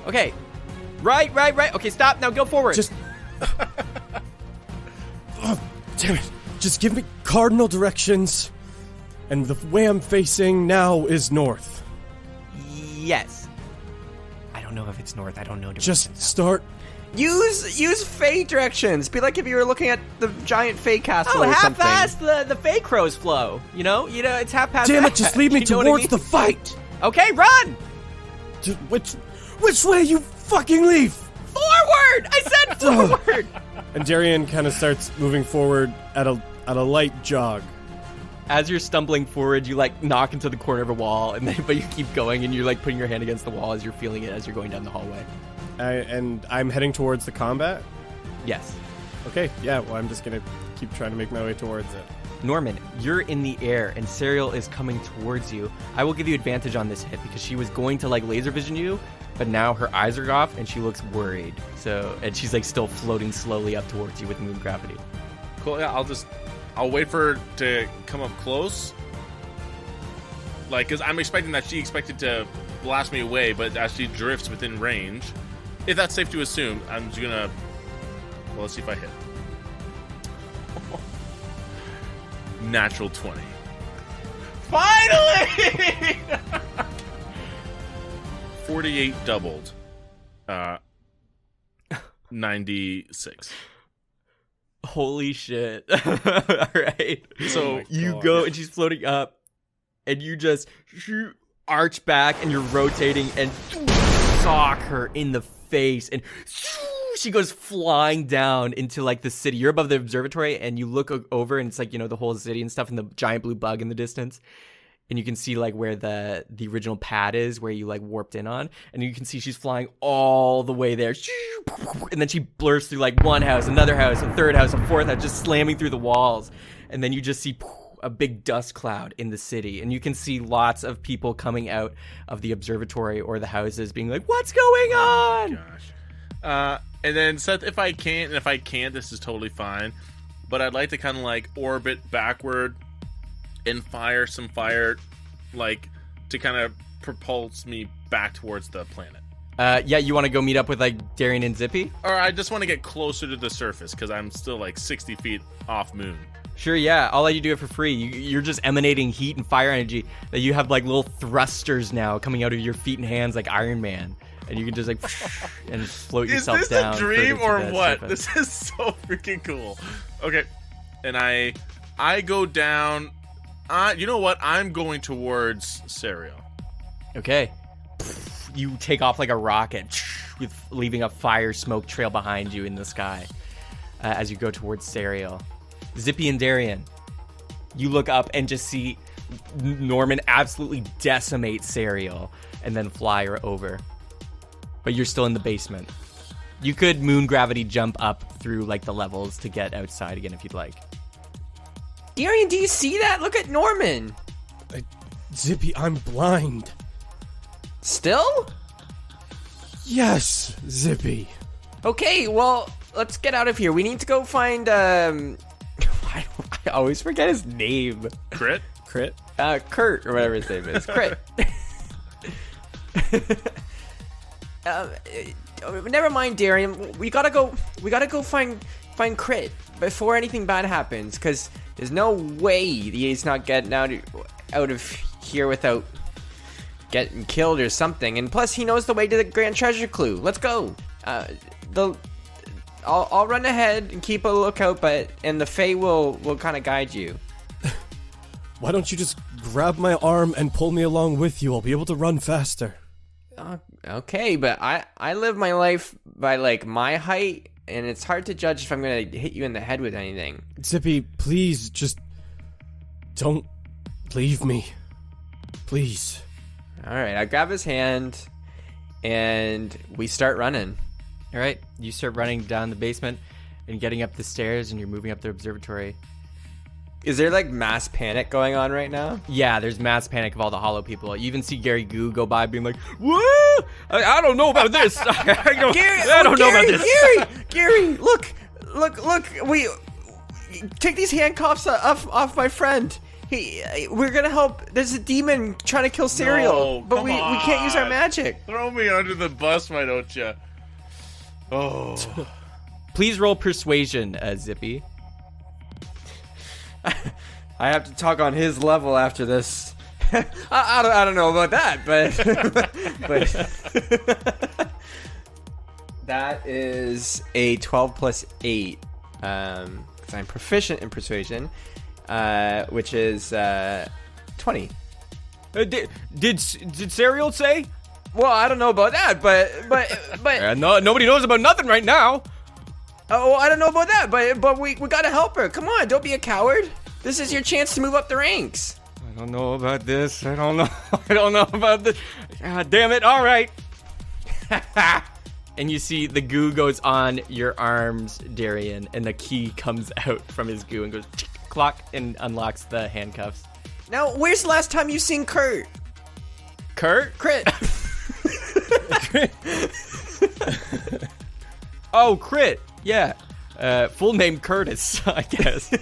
Okay. Right. Okay, stop. Now go forward. Just... Oh, damn it. Just give me cardinal directions. And the way I'm facing now is north. Yes. I don't know if it's north. I don't know directions. Just start... Use Fey directions. Be like if you were looking at the giant Fey castle or something. half past the Fey Crow's flow. You know, it's half past. Damn that. it, just lead me You know what I towards mean? the fight! Okay, run! Just, which way you fucking leave? Forward! I said forward! And Darian kind of starts moving forward at a light jog. As you're stumbling forward, you like knock into the corner of a wall, and then but you keep going, and you're like putting your hand against the wall as you're feeling it as you're going down the hallway. And I'm heading towards the combat? Yes. Okay, yeah, well, I'm just gonna keep trying to make my way towards it. Norman, you're in the air, and Sariel is coming towards you. I will give you advantage on this hit because she was going to like laser vision you, but now her eyes are off and she looks worried. So, and she's like still floating slowly up towards you with moon gravity. Cool. Yeah, I'll wait for her to come up close. Like, because I'm expecting that she expected to blast me away, but as she drifts within range, if that's safe to assume, I'm just gonna. Well, let's see if I hit. Natural 20. Finally! 48 doubled. 96. Holy shit. All right. So you go and she's floating up and you just arch back and you're rotating and sock her in the face and she goes flying down into like the city. You're above the observatory and you look over and it's like, you know, the whole city and stuff and the giant blue bug in the distance. And you can see like where the original pad is where you like warped in on. And you can see she's flying all the way there. And then she blurs through like one house, another house, a third house, a fourth house, just slamming through the walls. And then you just see a big dust cloud in the city. And you can see lots of people coming out of the observatory or the houses being like, what's going on? Gosh. And then Seth, if I can't, and if I can't, this is totally fine. But I'd like to kind of like orbit backward and fire some fire, like, to kind of propulse me back towards the planet. Yeah, you want to go meet up with, like, Darian and Zippy? Or I just want to get closer to the surface, because I'm still, like, 60 feet off moon. Sure, yeah. I'll let you do it for free. You're just emanating heat and fire energy that you have, like, little thrusters now coming out of your feet and hands like Iron Man. And you can just, like, and float yourself down. Is this a dream or what? Surface. This is so freaking cool. Okay. And I go down... you know what? I'm going towards Sariel. Okay. You take off like a rocket leaving a fire smoke trail behind you in the sky as you go towards Sariel. Zippy and Darian, you look up and just see Norman absolutely decimate Sariel and then fly her over. But you're still in the basement. You could moon gravity jump up through like the levels to get outside again if you'd like. Darian, do you see that? Look at Norman. Zippy, I'm blind. Still? Yes, Zippy. Okay, well, let's get out of here. We need to go find, I always forget his name. Crit? Crit. Kurt, or whatever his name is. Crit. Never mind, Darian. We gotta go find Crit before anything bad happens, because there's no way he's not getting out of here without getting killed or something. And plus, he knows the way to the Grand Treasure Clue. Let's go. I'll run ahead and keep a lookout, and the Fae will kind of guide you. Why don't you just grab my arm and pull me along with you? I'll be able to run faster. Okay, but I live my life by like my height, and it's hard to judge if I'm gonna hit you in the head with anything. Zippy, please, just don't leave me. Please. Alright, I grab his hand, and we start running. All right, you start running down the basement and getting up the stairs, and you're moving up the observatory. Is there like mass panic going on right now? Yeah, there's mass panic of all the hollow people. You even see Gary Goo go by being like, "Woo! I don't know about this. I don't know about this." Gary, look! We take these handcuffs off my friend. We're gonna help. There's a demon trying to kill Sariel, No, but we can't use our on. magic. Throw me under the bus, why don't you? Oh. Please roll persuasion, Zippy. I have to talk on his level after this. I don't know about that, but that is a 12 plus 8. Because I'm proficient in persuasion, which is 20. Did Sariel say? Well, I don't know about that, but No, nobody knows about nothing right now. oh, I don't know about that, but we gotta help her. Come on, don't be a coward. This is your chance to move up the ranks. I don't know about this. I don't know. I don't know about this. God damn it. All right. And you see the goo goes on your arms, Darian, and the key comes out from his goo and goes clock and unlocks the handcuffs. Now, where's the last time you seen Kurt? Kurt? Crit. Oh, Crit. Yeah. Full name Curtis, I guess.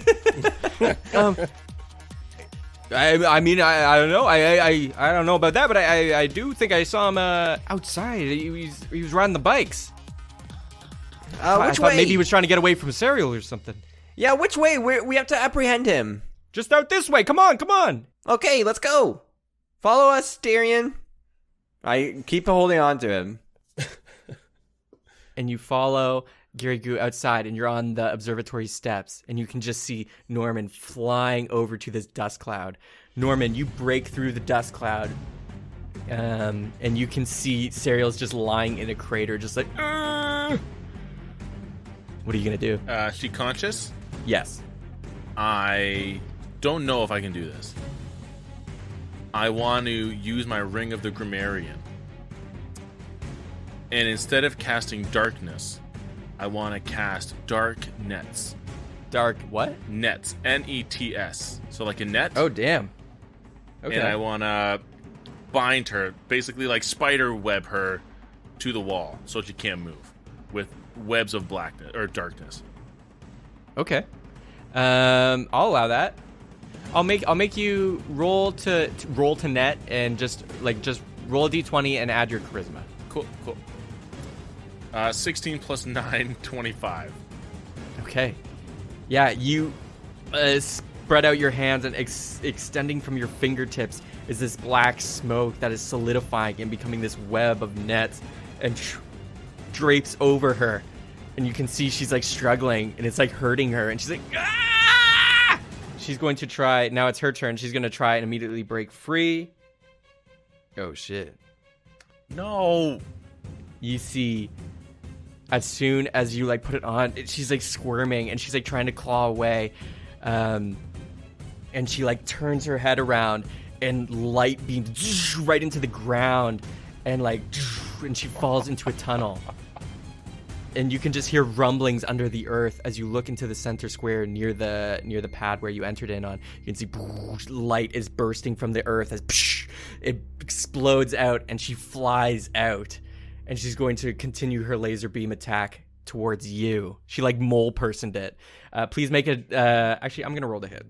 I mean, I don't know. I don't know about that, but I do think I saw him outside. He was riding the bikes. I Which thought way? maybe he was trying to get away from Sariel or something. Yeah, which way? We have to apprehend him. Just out this way. Come on, come on. Okay, let's go. Follow us, Darian. I keep holding on to him. And you follow Gary Goo outside, and you're on the observatory steps, and you can just see Norman flying over to this dust cloud. Norman, you break through the dust cloud, and you can see Sariel's just lying in a crater, just like, "Argh!" What are you gonna do? Is she conscious? Yes. I don't know if I can do this. I want to use my Ring of the Grammarian. And instead of casting darkness, I want to cast dark nets. Dark what? Nets. Nets. So like a net. Oh, damn. Okay. And I want to bind her, basically like spider web her to the wall so she can't move with webs of blackness or darkness. Okay. I'll allow that. I'll make you roll to net and just roll a d20 and add your charisma. Cool. 16 plus 9, 25. Okay. Yeah, you spread out your hands, and extending from your fingertips is this black smoke that is solidifying and becoming this web of nets and drapes over her. And you can see she's like struggling, and it's like hurting her, and she's like, ah! She's going to try, now it's her turn, she's going to try and immediately break free. Oh, shit. No. you see, as soon as you like put it on, she's like squirming and she's like trying to claw away, and she like turns her head around and light beams right into the ground, and like, and she falls into a tunnel. And you can just hear rumblings under the earth as you look into the center square near the pad where you entered in on. You can see light is bursting from the earth as it explodes out, and she flies out, and she's going to continue her laser beam attack towards you. She like mole personed it. Please make it. Actually, I'm gonna roll to hit.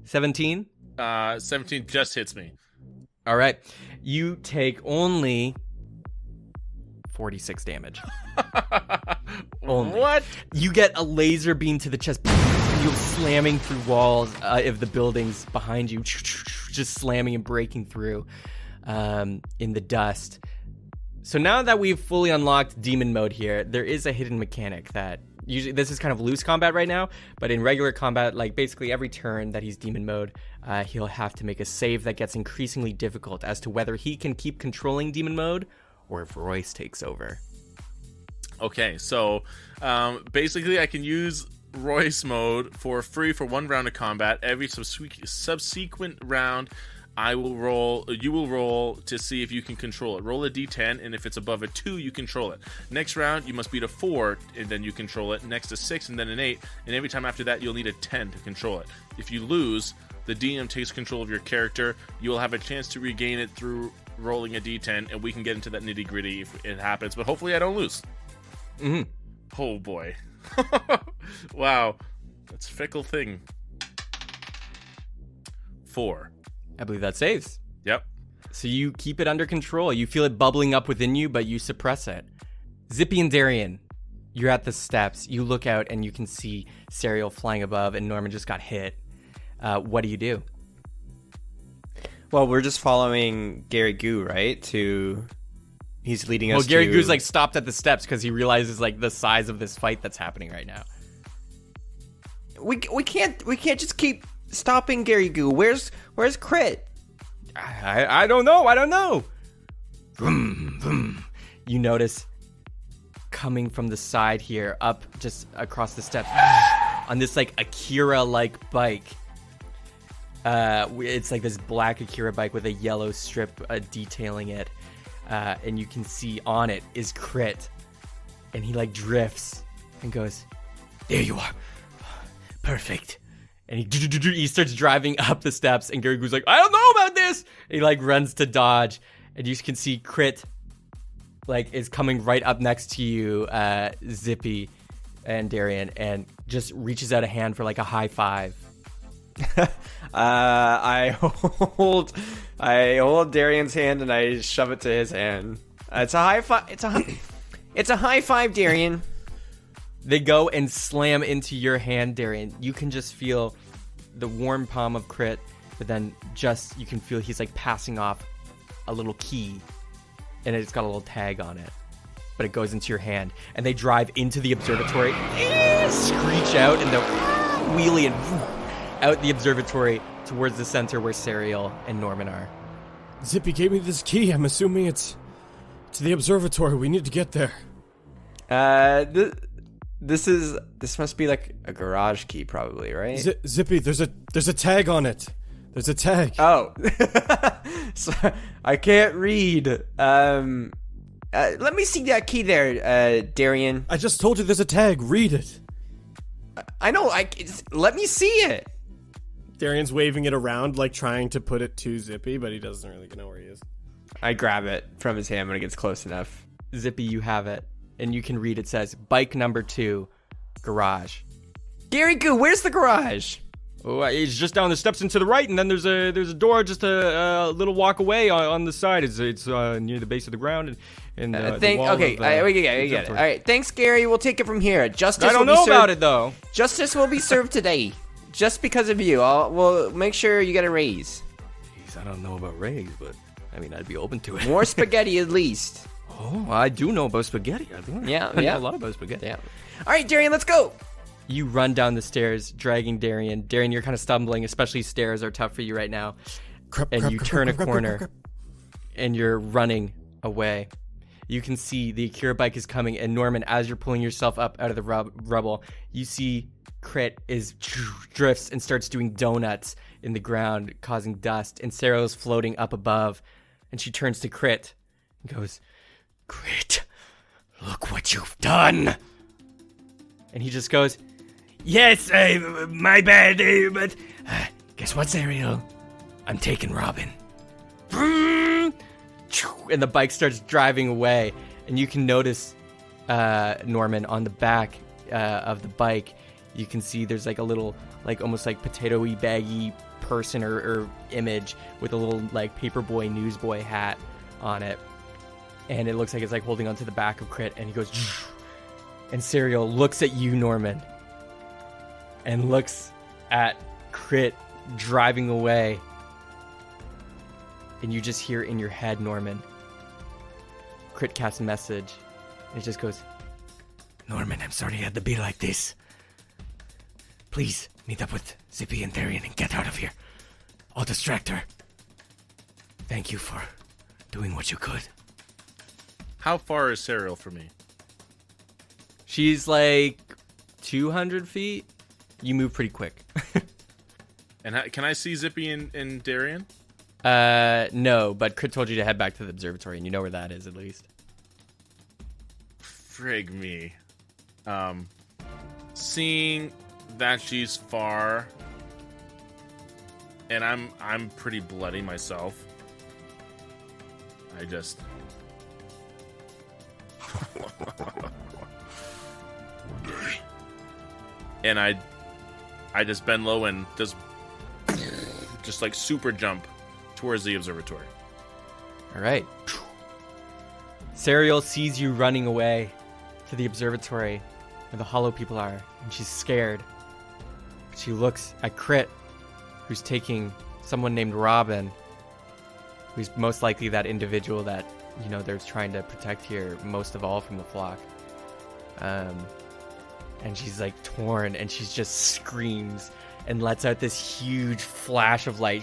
17. 17 just hits me. All right, you take only 46 damage. Only. What? You get a laser beam to the chest. You're slamming through walls of the buildings behind you, just slamming and breaking through in the dust. So now that we've fully unlocked demon mode here, there is a hidden mechanic that usually, this is kind of loose combat right now, but in regular combat, like basically every turn that he's demon mode, he'll have to make a save that gets increasingly difficult as to whether he can keep controlling demon mode or if Royce takes over. Okay, so basically I can use Royce mode for free for 1 round of combat. Every subsequent round, you will roll to see if you can control it. Roll a d10, and if it's above a 2, you control it. Next round, you must beat a 4, and then you control it. Next a 6, and then an 8, and every time after that, you'll need a 10 to control it. If you lose, the DM takes control of your character. You will have a chance to regain it through rolling a d10, and we can get into that nitty-gritty if it happens, but hopefully I don't lose. Mm-hmm. Oh boy. Wow, that's a fickle thing. 4. I believe that saves. Yep. So you keep it under control. You feel it bubbling up within you, but you suppress it. Zippy and Darian, you're at the steps. You look out and you can see Sariel flying above, and Norman just got hit. What do you do? Well, we're just following Gary Goo, right? He's leading us. Well, Gary Goo's like stopped at the steps because he realizes like the size of this fight that's happening right now. We can't just keep stopping Gary Goo. Where's Crit? I don't know. Vroom, vroom. You notice coming from the side here, up just across the steps, on this like Akira-like bike. It's like this black Akira bike with a yellow strip detailing it. And you can see on it is Crit. And he like drifts and goes, "There you are. Perfect." And he starts driving up the steps, and Gary Goo's like, "I don't know about this." And he like runs to dodge, and you can see Crit like is coming right up next to you, Zippy and Darian, and just reaches out a hand for like a high five. I hold Darian's hand and I shove it to his hand. It's a high five. It's a high five, Darian. They go and slam into your hand, Darian. You can just feel the warm palm of Crit, but then just you can feel he's like passing off a little key, and it's got a little tag on it. But it goes into your hand, and they drive into the observatory, screech out, and they'll wheelie and out the observatory towards the center where Sariel and Norman are. Zippy gave me this key. I'm assuming it's to the observatory. We need to get there. This must be like a garage key, probably, right? Zippy, there's a tag on it. There's a tag. Oh, so I can't read. Let me see that key there, Darian. I just told you there's a tag. Read it. I know. Let me see it. Darian's waving it around, like trying to put it to Zippy, but he doesn't really know where he is. I grab it from his hand when it gets close enough. Zippy, you have it, and you can read. It says bike number 2, garage. Gary Goo, where's the garage? Oh, it's just down the steps and to the right, and then there's a door just a little walk away on the side. It's near the base of the ground and the wall. Okay, we get it. All right, thanks, Gary. We'll take it from here. Justice. I don't know about it though. Justice will be served today, just because of you. We'll make sure you get a raise. Jeez, I don't know about raise, but I mean I'd be open to it. More spaghetti at least. Oh, I do know about spaghetti. Yeah. I know a lot about spaghetti. Yeah. All right, Darian, let's go. You run down the stairs, dragging Darian. Darian, you're kind of stumbling, especially stairs are tough for you right now. And you turn a corner, and you're running away. you can see the Akira bike is coming, and Norman, as you're pulling yourself up out of the rubble, you see Crit drifts and starts doing donuts in the ground, causing dust, and Sariels floating up above, and she turns to Crit and goes, Crit, look what you've done. and he just goes, Yes, my bad, but guess what, Sariel? I'm taking Robin. and the bike starts driving away, and you can notice, Norman, on the back of the bike, you can see there's like a little, like almost like potato-y baggy person or image with a little like paperboy newsboy hat on it, and it looks like it's like holding onto the back of Crit, and he goes, and Sariel looks at you, Norman, and looks at Crit driving away, and you just hear in your head, Norman, Crit casts a message, and it just goes, Norman, I'm sorry it had to be like this. Please meet up with Zippy and Darian and get out of here. I'll distract her. Thank you for doing what you could. How far is Sariel from me? she's like 200 feet. You move pretty quick. And can I see Zippy and Darian? No, but Crit told you to head back to the observatory, and you know where that is at least. Frig me. Seeing that she's far, and I'm pretty bloody myself. I just and I just bend low and just like super jump towards the observatory. All right. Sariel sees you running away to the observatory where the hollow people are, and she's scared. She looks at Crit, who's taking someone named Robin, who's most likely that individual that, you know, they're trying to protect here most of all from the flock. And she's like torn, and she just screams and lets out this huge flash of light.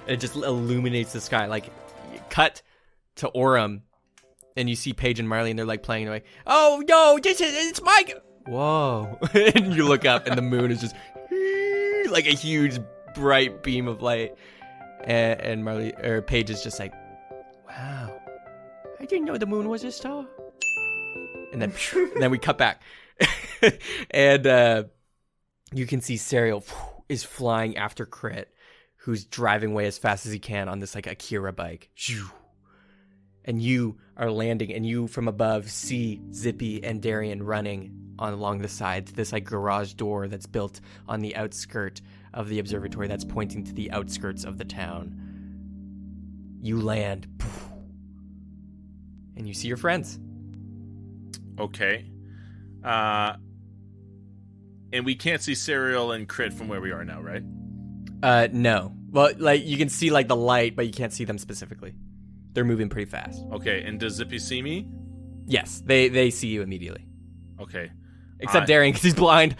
It just illuminates the sky. Like, cut to Orem, and you see Paige and Marley, and they're like playing away. Oh no, it's Mike. Whoa! And you look up, and the moon is just like a huge bright beam of light. And Marley or Paige is just like, wow, I didn't know the moon was a star. And then we cut back, and you can see Sariel is flying after Crit, who's driving away as fast as he can on this like Akira bike. And you are landing, and you from above see Zippy and Darian running along the sides, this like garage door that's built on the outskirt of the observatory that's pointing to the outskirts of the town. You land, and you see your friends. Okay. And we can't see Sariel and Crit from where we are now, right? No. Well, like you can see like the light, but you can't see them specifically. They're moving pretty fast. Okay, and does Zippy see me? Yes, they see you immediately. Okay. Except Darian, because he's blind.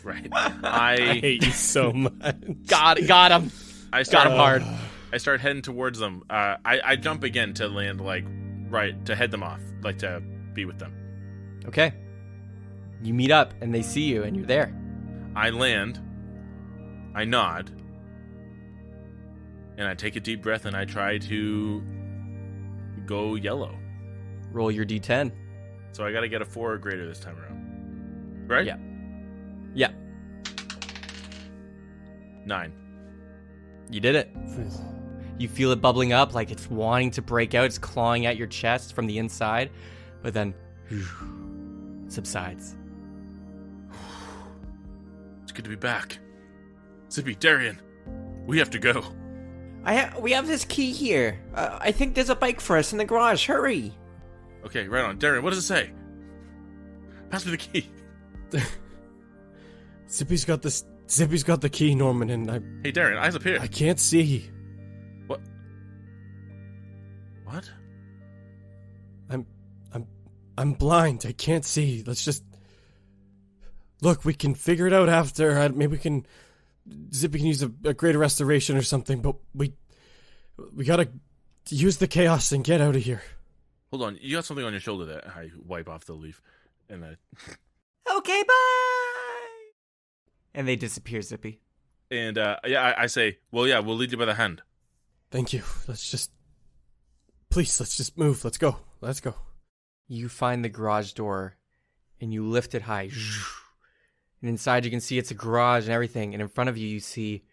Right. I hate you so much. Got him got him hard. I start heading towards them. I jump again to land, like, right, to head them off, like, to be with them. Okay. You meet up, and they see you, and you're there. I land. I nod. And I take a deep breath, and I try to go yellow. Roll your d10. So I got to get a 4 or greater this time around. Right? Yeah. Yeah. 9. You did it. You feel it bubbling up like it's wanting to break out. It's clawing at your chest from the inside, but then subsides. It's good to be back. Zippy, Darian, we have to go. We have this key here. I think there's a bike for us in the garage. Hurry! Okay, right on. Darian, what does it say? Pass me the key. Zippy's got the key, Norman, and Hey, Darian, eyes up here. I can't see. What? What? I'm blind. I can't see. Let's just look. We can figure it out after. Maybe we can. Zippy can use a greater restoration or something. But we gotta use the chaos and get out of here. Hold on, you got something on your shoulder there. I wipe off the leaf, and Okay, bye. And they disappear, Zippy. I say, well, yeah, we'll lead you by the hand. Thank you. Please, let's just move. Let's go. You find the garage door, and you lift it high. And inside you can see it's a garage and everything. And in front of you, you see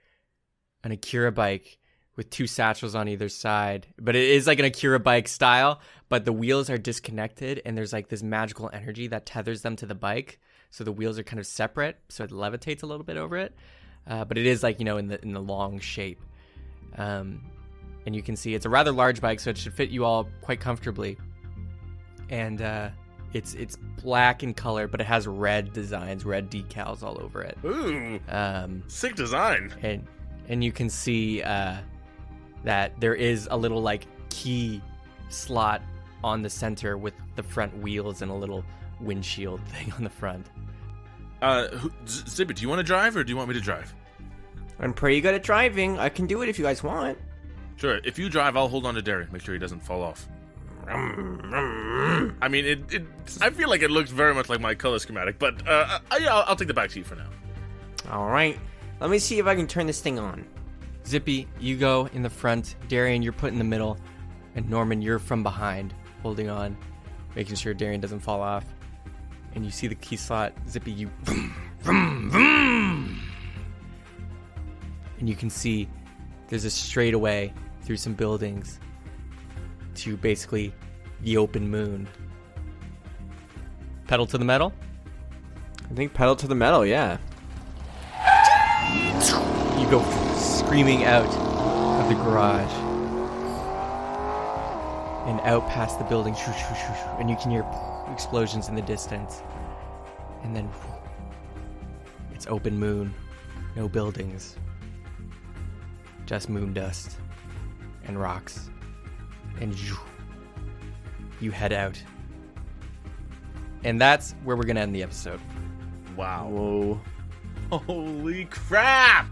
an Akira bike with 2 satchels on either side. But it is like an Akira bike style, but the wheels are disconnected, and there's like this magical energy that tethers them to the bike. So the wheels are kind of separate, so it levitates a little bit over it. But it is like, in the long shape. And you can see it's a rather large bike, so it should fit you all quite comfortably. And it's black in color, but it has red designs, red decals all over it. Ooh, sick design. And you can see that there is a little like key slot on the center with the front wheels and a little windshield thing on the front. Zippy, do you want to drive or do you want me to drive? I'm pretty good at driving. I can do it if you guys want. Sure. If you drive, I'll hold on to Derry. Make sure he doesn't fall off. I mean, I feel like it looks very much like my color schematic, but I'll take the back seat for now. All right. Let me see if I can turn this thing on. Zippy, you go in the front. Darian, you're put in the middle. And Norman, you're from behind, holding on, making sure Darian doesn't fall off. And you see the key slot. Zippy, you... And you can see there's a straightaway through some buildings to basically the open moon. Pedal to the metal? I think pedal to the metal, yeah. You go screaming out of the garage and out past the building, and you can hear explosions in the distance. And then it's open moon, no buildings, just moon dust and rocks. And you head out. And that's where we're going to end the episode. Wow. Whoa. Holy crap!